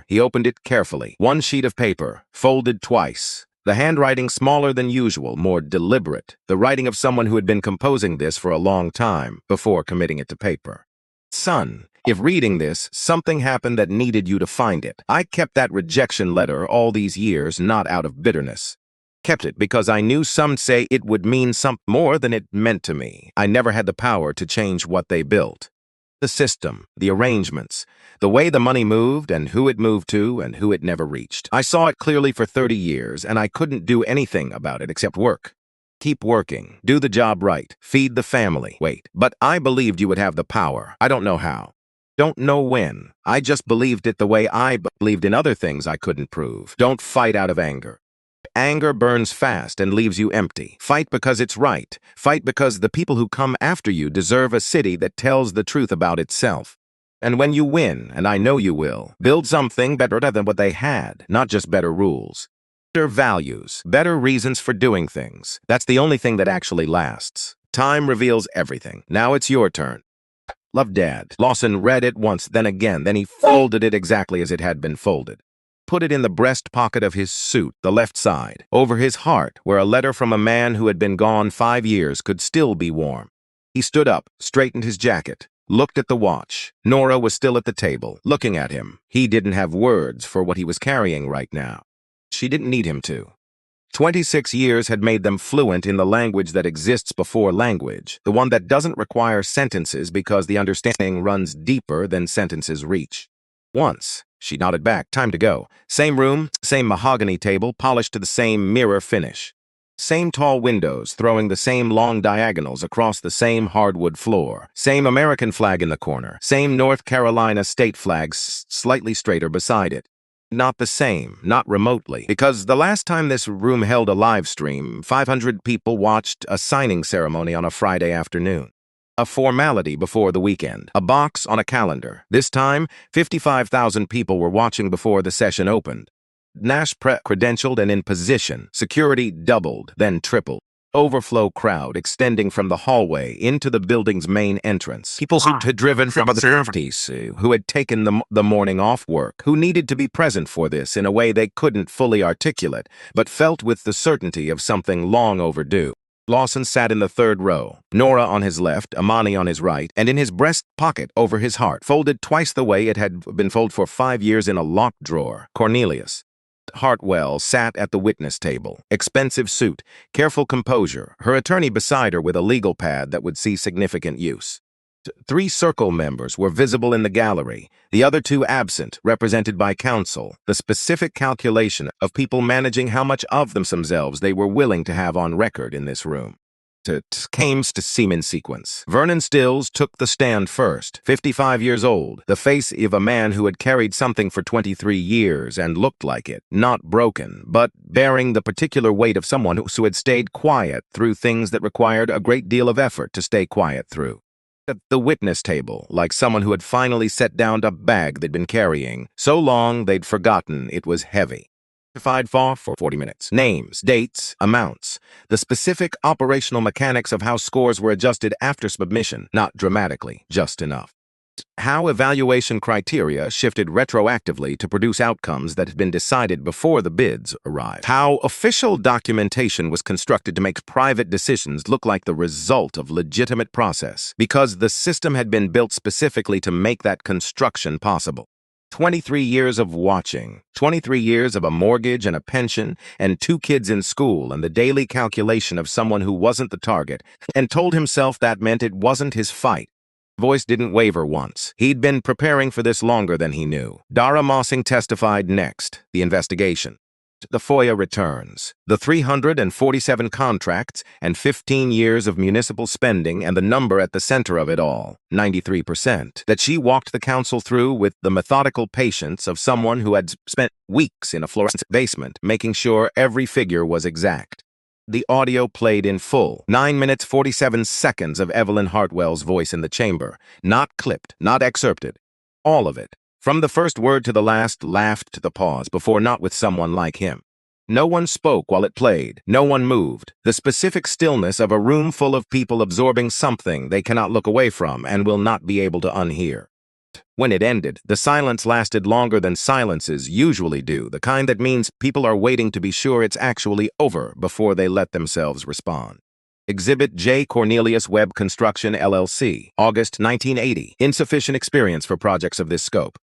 He opened it carefully. 1 sheet of paper, folded twice. The handwriting smaller than usual, more deliberate. The writing of someone who had been composing this for a long time before committing it to paper. Son, if reading this, something happened that needed you to find it. I kept that rejection letter all these years, not out of bitterness. Kept it because I knew some say it would mean something more than it meant to me. I never had the power to change what they built. The system, the arrangements, the way the money moved and who it moved to and who it never reached. I saw it clearly for 30 years and I couldn't do anything about it except work. Keep working. Do the job right. Feed the family. Wait, but I believed you would have the power. I don't know how. Don't know when. I just believed it the way I believed in other things I couldn't prove. Don't fight out of anger. Anger burns fast and leaves you empty. Fight because it's right. Fight because the people who come after you deserve a city that tells the truth about itself. And when you win, and I know you will, build something better than what they had, not just better rules. Better values, better reasons for doing things. That's the only thing that actually lasts. Time reveals everything. Now it's your turn. Love, Dad. Lawson read it once, then again, then he folded it exactly as it had been folded. Put it in the breast pocket of his suit, the left side, over his heart, where a letter from a man who had been gone 5 years could still be warm. He stood up, straightened his jacket, looked at the watch. Nora was still at the table, looking at him. He didn't have words for what he was carrying right now. She didn't need him to. 26 years had made them fluent in the language that exists before language, the one that doesn't require sentences because the understanding runs deeper than sentences reach. Once, she nodded back. Time to go. Same room, same mahogany table, polished to the same mirror finish. Same tall windows, throwing the same long diagonals across the same hardwood floor. Same American flag in the corner. Same North Carolina state flag slightly straighter beside it. Not the same, not remotely, because the last time this room held a live stream, 500 people watched a signing ceremony on a Friday afternoon. A formality before the weekend, a box on a calendar. This time, 55,000 people were watching before the session opened. Nash credentialed and in position, security doubled, then tripled. Overflow crowd extending from the hallway into the building's main entrance. People who had driven from other cities, who had taken the morning off work, who needed to be present for this in a way they couldn't fully articulate, but felt with the certainty of something long overdue. Lawson sat in the third row, Nora on his left, Amani on his right, and in his breast pocket over his heart, folded twice the way it had been folded for 5 years in a locked drawer, Cornelius. Hartwell sat at the witness table, expensive suit, careful composure, her attorney beside her with a legal pad that would see significant use. 3 circle members were visible in the gallery, the other 2 absent, represented by counsel, the specific calculation of people managing how much of themselves they were willing to have on record in this room. Came to semen sequence. Vernon Stills took the stand first, 55 years old, the face of a man who had carried something for 23 years and looked like it, not broken, but bearing the particular weight of someone who had stayed quiet through things that required a great deal of effort to stay quiet through. At the witness table, like someone who had finally set down a bag they'd been carrying, so long they'd forgotten it was heavy. For 40 minutes. Names, dates, amounts. The specific operational mechanics of how scores were adjusted after submission, not dramatically, just enough. How evaluation criteria shifted retroactively to produce outcomes that had been decided before the bids arrived. How official documentation was constructed to make private decisions look like the result of legitimate process, because the system had been built specifically to make that construction possible. 23 years of watching, 23 years of a mortgage and a pension, and 2 kids in school, and the daily calculation of someone who wasn't the target, and told himself that meant it wasn't his fight. Voice didn't waver once. He'd been preparing for this longer than he knew. Dara Mossing testified next, the investigation. The FOIA returns, the 347 contracts and 15 years of municipal spending, and the number at the center of it all, 93%, that she walked the council through with the methodical patience of someone who had spent weeks in a Florence basement making sure every figure was exact. The audio played in full, 9 minutes 47 seconds of Evelyn Hartwell's voice in the chamber, not clipped, not excerpted, all of it. From the first word to the last, laughed to the pause before not with someone like him. No one spoke while it played. No one moved. The specific stillness of a room full of people absorbing something they cannot look away from and will not be able to unhear. When it ended, the silence lasted longer than silences usually do, the kind that means people are waiting to be sure it's actually over before they let themselves respond. Exhibit J. Cornelius Webb Construction, LLC, August 1980. Insufficient experience for projects of this scope.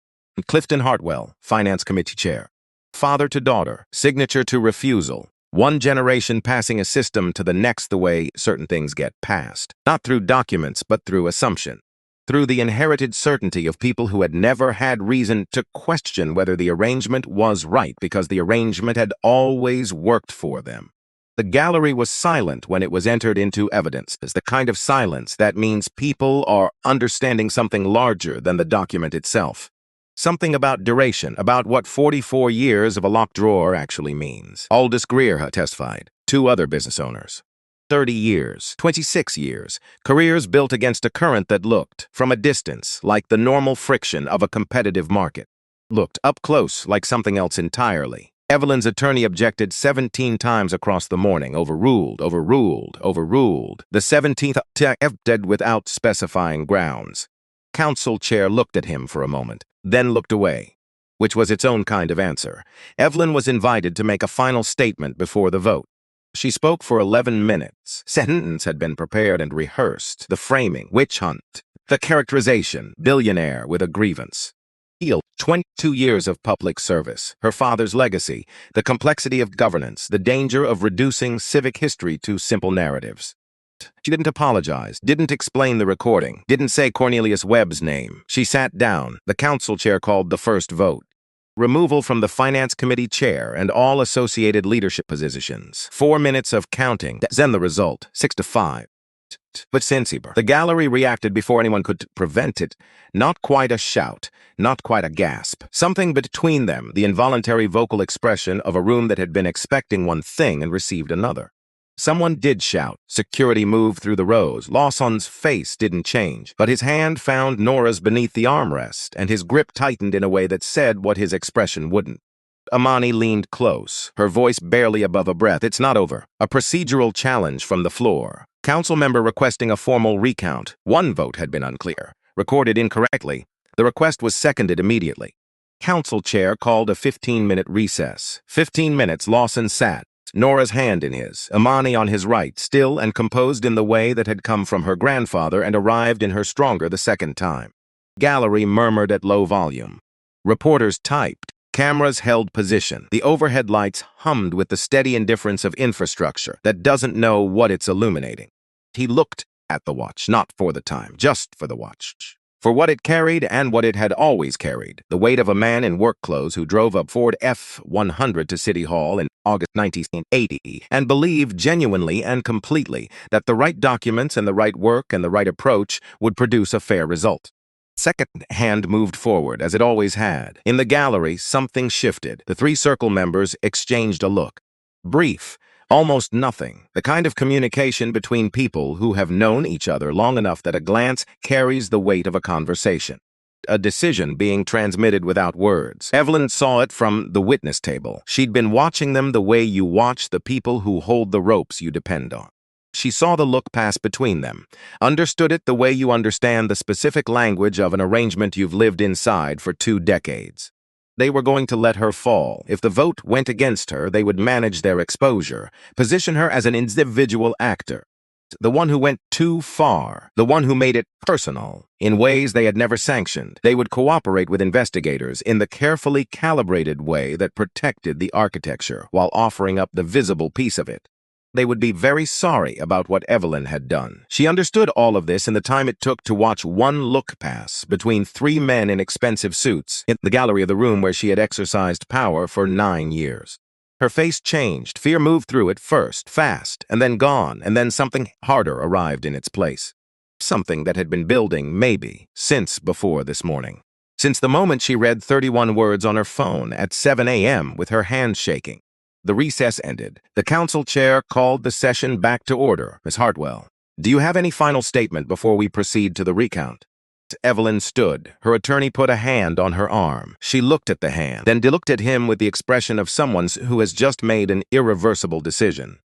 Clifton Hartwell, Finance Committee Chair. Father to daughter, signature to refusal. One generation passing a system to the next the way certain things get passed. Not through documents, but through assumption. Through the inherited certainty of people who had never had reason to question whether the arrangement was right because the arrangement had always worked for them. The gallery was silent when it was entered into evidence. It's the kind of silence that means people are understanding something larger than the document itself. Something about duration, about what 44 years of a locked drawer actually means. Aldous Greer testified, 2 other business owners. 30 years, 26 years, careers built against a current that looked, from a distance, like the normal friction of a competitive market. Looked up close like something else entirely. Evelyn's attorney objected 17 times across the morning, overruled. The 17th objected without specifying grounds. Council chair looked at him for a moment, then looked away, which was its own kind of answer. Evelyn was invited to make a final statement before the vote. She spoke for 11 minutes. Sentence had been prepared and rehearsed. The framing, witch hunt, the characterization, billionaire with a grievance. 22 years of public service, her father's legacy, the complexity of governance, the danger of reducing civic history to simple narratives. She didn't apologize, didn't explain the recording, didn't say Cornelius Webb's name. She sat down. The council chair called the first vote. Removal from the finance committee chair and all associated leadership positions. 4 minutes of counting. Then the result, 6-5. But sensible. The gallery reacted before anyone could prevent it. Not quite a shout, not quite a gasp. Something between them, the involuntary vocal expression of a room that had been expecting one thing and received another. Someone did shout. Security moved through the rows. Lawson's face didn't change, but his hand found Nora's beneath the armrest, and his grip tightened in a way that said what his expression wouldn't. Amani leaned close, her voice barely above a breath. It's not over. A procedural challenge from the floor. Council member requesting a formal recount. 1 vote had been unclear. Recorded incorrectly. The request was seconded immediately. Council chair called a 15-minute recess. 15 minutes Lawson sat, Nora's hand in his, Amani on his right, still and composed in the way that had come from her grandfather and arrived in her stronger the second time. Gallery murmured at low volume. Reporters typed. Cameras held position. The overhead lights hummed with the steady indifference of infrastructure that doesn't know what it's illuminating. He looked at the watch, not for the time, just for the watch. For what it carried and what it had always carried, the weight of a man in work clothes who drove a Ford F-100 to City Hall in August 1980 and believed genuinely and completely that the right documents and the right work and the right approach would produce a fair result. Second hand moved forward, as it always had. In the gallery, something shifted. The 3 circle members exchanged a look. Brief, almost nothing. The kind of communication between people who have known each other long enough that a glance carries the weight of a conversation. A decision being transmitted without words. Evelyn saw it from the witness table. She'd been watching them the way you watch the people who hold the ropes you depend on. She saw the look pass between them, understood it the way you understand the specific language of an arrangement you've lived inside for 2 decades. They were going to let her fall. If the vote went against her, they would manage their exposure, position her as an individual actor. The one who went too far, the one who made it personal, in ways they had never sanctioned. They would cooperate with investigators in the carefully calibrated way that protected the architecture while offering up the visible piece of it. They would be very sorry about what Evelyn had done. She understood all of this in the time it took to watch one look pass between 3 men in expensive suits in the gallery of the room where she had exercised power for 9 years. Her face changed. Fear moved through it first, fast, and then gone, and then something harder arrived in its place. Something that had been building, maybe, since before this morning. Since the moment she read 31 words on her phone at 7 a.m. with her hands shaking. The recess ended. The council chair called the session back to order. Miss Hartwell, do you have any final statement before we proceed to the recount? Evelyn stood. Her attorney put a hand on her arm. She looked at the hand, then looked at him with the expression of someone who has just made an irreversible decision.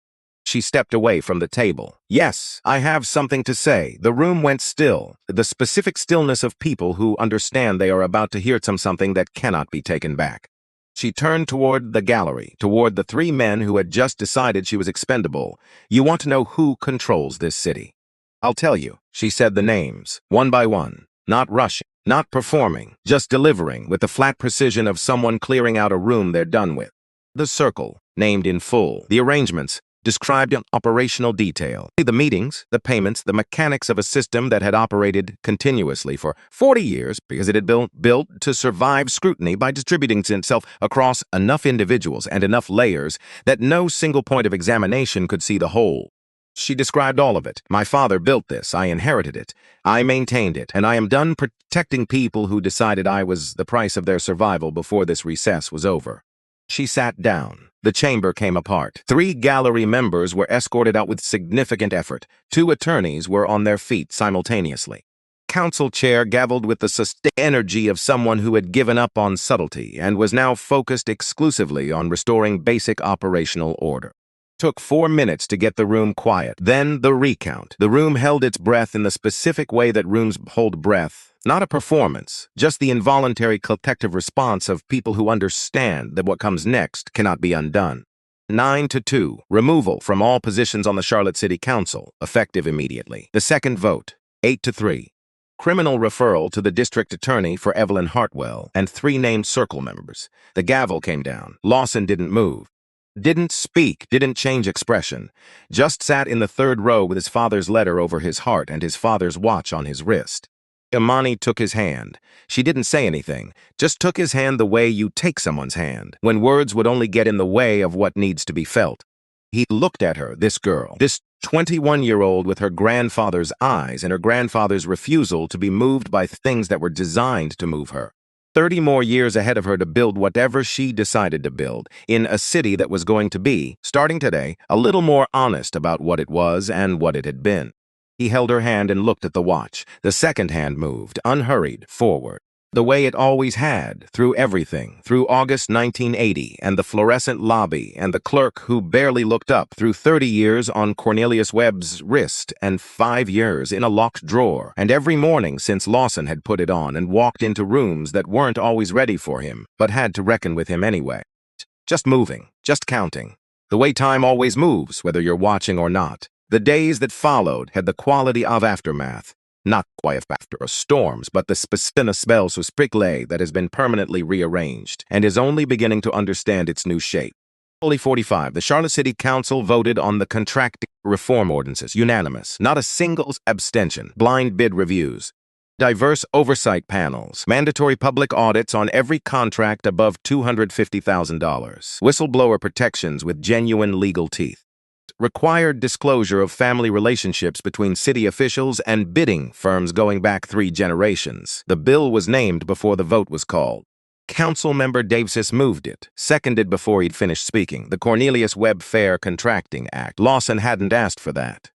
She stepped away from the table. Yes, I have something to say. The room went still. The specific stillness of people who understand they are about to hear something that cannot be taken back. She turned toward the gallery, toward the 3 men who had just decided she was expendable. You want to know who controls this city? I'll tell you. She said the names, one by one, not rushing, not performing, just delivering with the flat precision of someone clearing out a room they're done with. The circle, named in full. The arrangements, described in operational detail. The meetings, the payments, the mechanics of a system that had operated continuously for 40 years because it had built to survive scrutiny by distributing itself across enough individuals and enough layers that no single point of examination could see the whole. She described all of it. My father built this. I inherited it. I maintained it. And I am done protecting people who decided I was the price of their survival before this recess was over. She sat down. The chamber came apart. 3 gallery members were escorted out with significant effort. 2 attorneys were on their feet simultaneously. Council chair gavelled with the sustained energy of someone who had given up on subtlety and was now focused exclusively on restoring basic operational order. Took 4 minutes to get the room quiet. Then the recount. The room held its breath in the specific way that rooms hold breath. Not a performance, just the involuntary collective response of people who understand that what comes next cannot be undone. 9-2, removal from all positions on the Charlotte City Council, effective immediately. The second vote, 8-3. Criminal referral to the district attorney for Evelyn Hartwell and 3 named circle members. The gavel came down. Lawson didn't move. Didn't speak, didn't change expression. Just sat in the 3rd row with his father's letter over his heart and his father's watch on his wrist. Imani took his hand. She didn't say anything, just took his hand the way you take someone's hand, when words would only get in the way of what needs to be felt. He looked at her, this girl, this 21-year-old with her grandfather's eyes and her grandfather's refusal to be moved by things that were designed to move her. 30 more years ahead of her to build whatever she decided to build, in a city that was going to be, starting today, a little more honest about what it was and what it had been. He held her hand and looked at the watch. The second hand moved, unhurried, forward. The way it always had, through everything, through August 1980 and the fluorescent lobby and the clerk who barely looked up, through 30 years on Cornelius Webb's wrist and 5 years in a locked drawer, and every morning since Lawson had put it on and walked into rooms that weren't always ready for him, but had to reckon with him anyway. Just moving, just counting. The way time always moves, whether you're watching or not. The days that followed had the quality of aftermath, not quiet after storms, but the spell so sprickle that has been permanently rearranged and is only beginning to understand its new shape. Only 45, the Charlotte City Council voted on the contract reform ordinances, unanimous, not a single abstention, blind bid reviews, diverse oversight panels, mandatory public audits on every contract above $250,000, whistleblower protections with genuine legal teeth. Required disclosure of family relationships between city officials and bidding firms going back 3 generations. The bill was named before the vote was called. Councilmember Davis moved it, seconded before he'd finished speaking. The Cornelius Webb Fair Contracting Act. Lawson hadn't asked for that.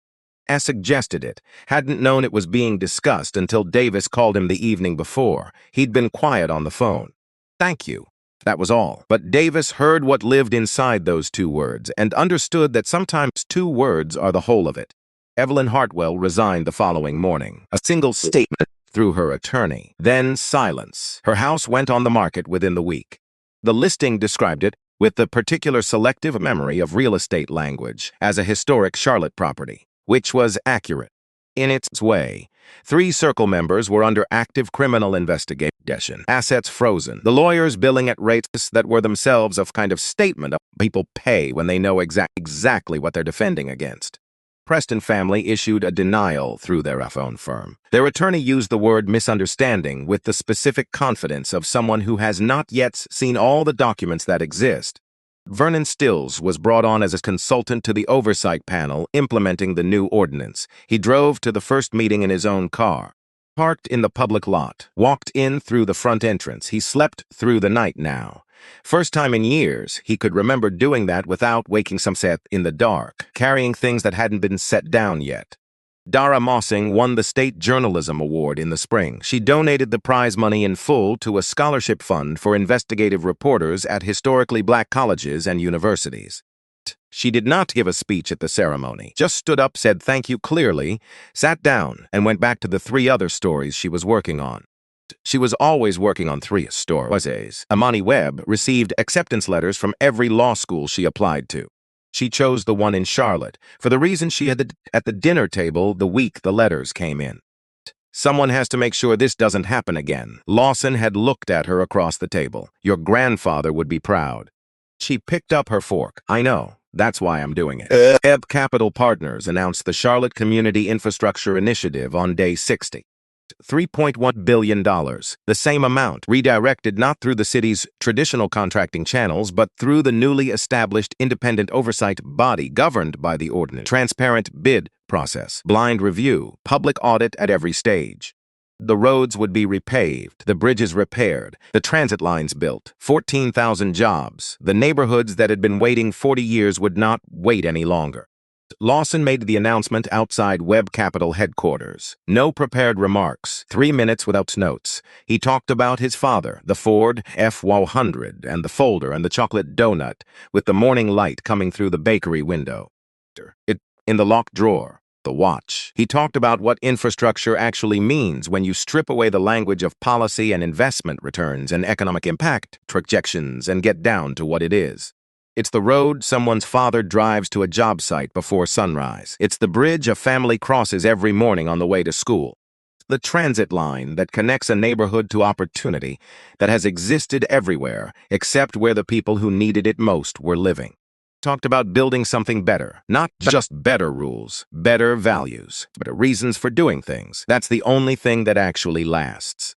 As suggested it, hadn't known it was being discussed until Davis called him the evening before. He'd been quiet on the phone. Thank you. That was all. But Davis heard what lived inside those 2 words and understood that sometimes 2 words are the whole of it. Evelyn Hartwell resigned the following morning. A single statement through her attorney. Then silence. Her house went on the market within the week. The listing described it, with the particular selective memory of real estate language, as a historic Charlotte property, which was accurate. In its way, 3 circle members were under active criminal investigation, assets frozen, the lawyers billing at rates that were themselves a kind of statement of people pay when they know exactly what they're defending against. Preston family issued a denial through their phone firm. Their attorney used the word misunderstanding with the specific confidence of someone who has not yet seen all the documents that exist. Vernon Stills was brought on as a consultant to the oversight panel implementing the new ordinance. He drove to the first meeting in his own car, parked in the public lot, walked in through the front entrance. He slept through the night now. First time in years he could remember doing that without waking some set in the dark, carrying things that hadn't been set down yet. Dara Mossing won the State Journalism Award in the spring. She donated the prize money in full to a scholarship fund for investigative reporters at historically black colleges and universities. She did not give a speech at the ceremony, just stood up, said thank you clearly, sat down, and went back to the 3 other stories she was working on. She was always working on 3 stories. Imani Webb received acceptance letters from every law school she applied to. She chose the one in Charlotte for the reason she had at the dinner table the week the letters came in. Someone has to make sure this doesn't happen again. Lawson had looked at her across the table. Your grandfather would be proud. She picked up her fork. I know. That's why I'm doing it. Webb Capital Partners announced the Charlotte Community Infrastructure Initiative on day 60. $3.1 billion, the same amount redirected not through the city's traditional contracting channels, but through the newly established independent oversight body governed by the ordinance. Transparent bid process, blind review, public audit at every stage. The roads would be repaved, the bridges repaired, the transit lines built, 14,000 jobs. The neighborhoods that had been waiting 40 years would not wait any longer. Lawson made the announcement outside Webb Capital headquarters. No prepared remarks, 3 minutes without notes. He talked about his father, the Ford F-100, and the folder and the chocolate donut, with the morning light coming through the bakery window. In the locked drawer, the watch. He talked about what infrastructure actually means when you strip away the language of policy and investment returns and economic impact projections and get down to what it is. It's the road someone's father drives to a job site before sunrise. It's the bridge a family crosses every morning on the way to school. The transit line that connects a neighborhood to opportunity that has existed everywhere except where the people who needed it most were living. Talked about building something better, not just better rules, better values, but reasons for doing things. That's the only thing that actually lasts.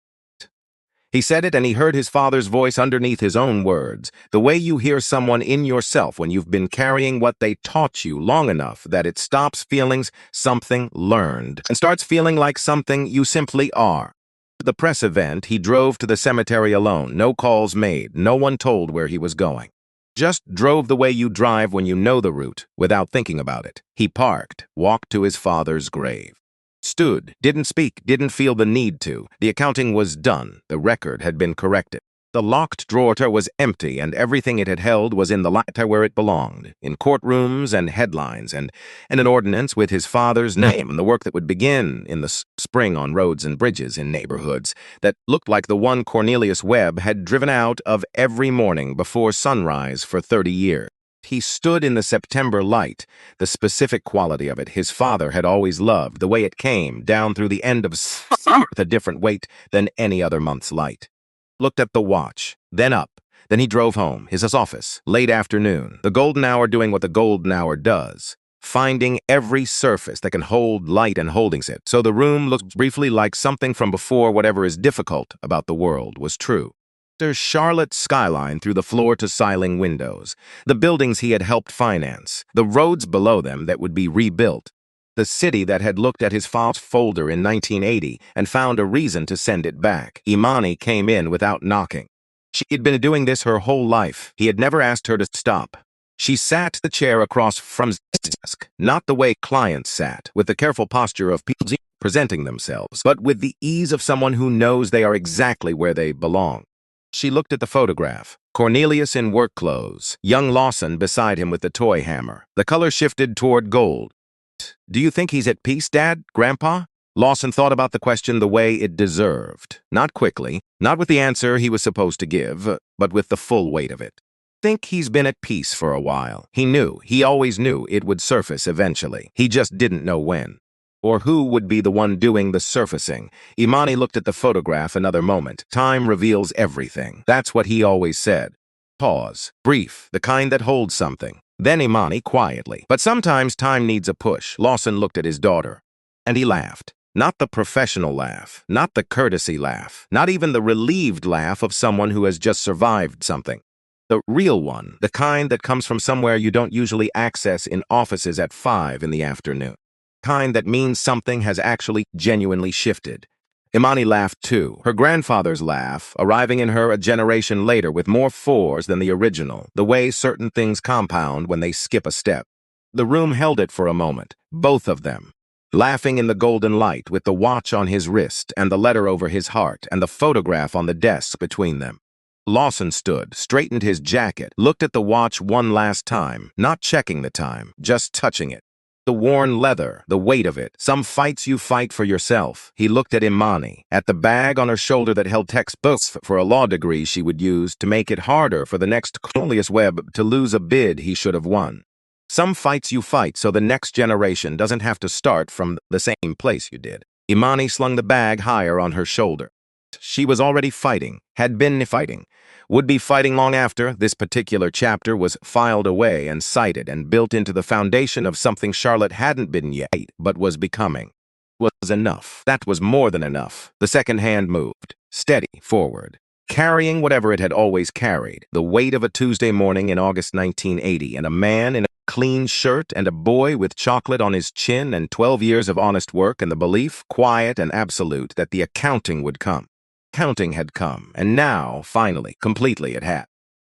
He said it and he heard his father's voice underneath his own words, the way you hear someone in yourself when you've been carrying what they taught you long enough that it stops feeling something learned and starts feeling like something you simply are. At the press event, he drove to the cemetery alone, no calls made, no one told where he was going. Just drove the way you drive when you know the route, without thinking about it. He parked, walked to his father's grave. Stood, didn't speak, didn't feel the need to. The accounting was done. The record had been corrected. The locked drawer was empty, and everything it had held was in the lighter where it belonged, in courtrooms and headlines, and an ordinance with his father's name and the work that would begin in the spring on roads and bridges in neighborhoods that looked like the one Cornelius Webb had driven out of every morning before sunrise for 30 years. He stood in the September light, the specific quality of it his father had always loved, the way it came down through the end of summer with a different weight than any other month's light. Looked at the watch, then up. Then he drove home, his office, late afternoon, the golden hour doing what the golden hour does, finding every surface that can hold light and holding it, so the room looked briefly like something from before whatever is difficult about the world was true. There's Charlotte's skyline through the floor-to-ceiling windows, the buildings he had helped finance, the roads below them that would be rebuilt, the city that had looked at his father's folder in 1980 and found a reason to send it back. Imani came in without knocking. She had been doing this her whole life. He had never asked her to stop. She sat the chair across from his desk, not the way clients sat, with the careful posture of people presenting themselves, but with the ease of someone who knows they are exactly where they belong. She looked at the photograph. Cornelius in work clothes, young Lawson beside him with the toy hammer. The color shifted toward gold. Do you think he's at peace, Dad? Grandpa? Lawson thought about the question the way it deserved. Not quickly, not with the answer he was supposed to give, but with the full weight of it. Think he's been at peace for a while. He always knew it would surface eventually. He just didn't know when. Or who would be the one doing the surfacing. Imani looked at the photograph another moment. Time reveals everything. That's what he always said. Pause. Brief. The kind that holds something. Then Imani quietly. But sometimes time needs a push. Lawson looked at his daughter. And he laughed. Not the professional laugh. Not the courtesy laugh. Not even the relieved laugh of someone who has just survived something. The real one. The kind that comes from somewhere you don't usually access in offices at 5 in the afternoon. Kind that means something has actually genuinely shifted. Imani laughed too, her grandfather's laugh, arriving in her a generation later with more fours than the original, the way certain things compound when they skip a step. The room held it for a moment, both of them, laughing in the golden light with the watch on his wrist and the letter over his heart and the photograph on the desk between them. Lawson stood, straightened his jacket, looked at the watch one last time, not checking the time, just touching it. The worn leather, the weight of it, some fights you fight for yourself. He looked at Imani, at the bag on her shoulder that held textbooks for a law degree she would use to make it harder for the next Cornelius Webb to lose a bid he should have won. Some fights you fight so the next generation doesn't have to start from the same place you did. Imani slung the bag higher on her shoulder. She was already fighting, had been fighting, would be fighting long after this particular chapter was filed away and cited and built into the foundation of something Charlotte hadn't been yet, but was becoming. Was enough. That was more than enough. The second hand moved, steady, forward, carrying whatever it had always carried, the weight of a Tuesday morning in August 1980, and a man in a clean shirt and a boy with chocolate on his chin and 12 years of honest work and the belief, quiet and absolute, that the accounting would come. Accounting had come, and now, finally, completely it had.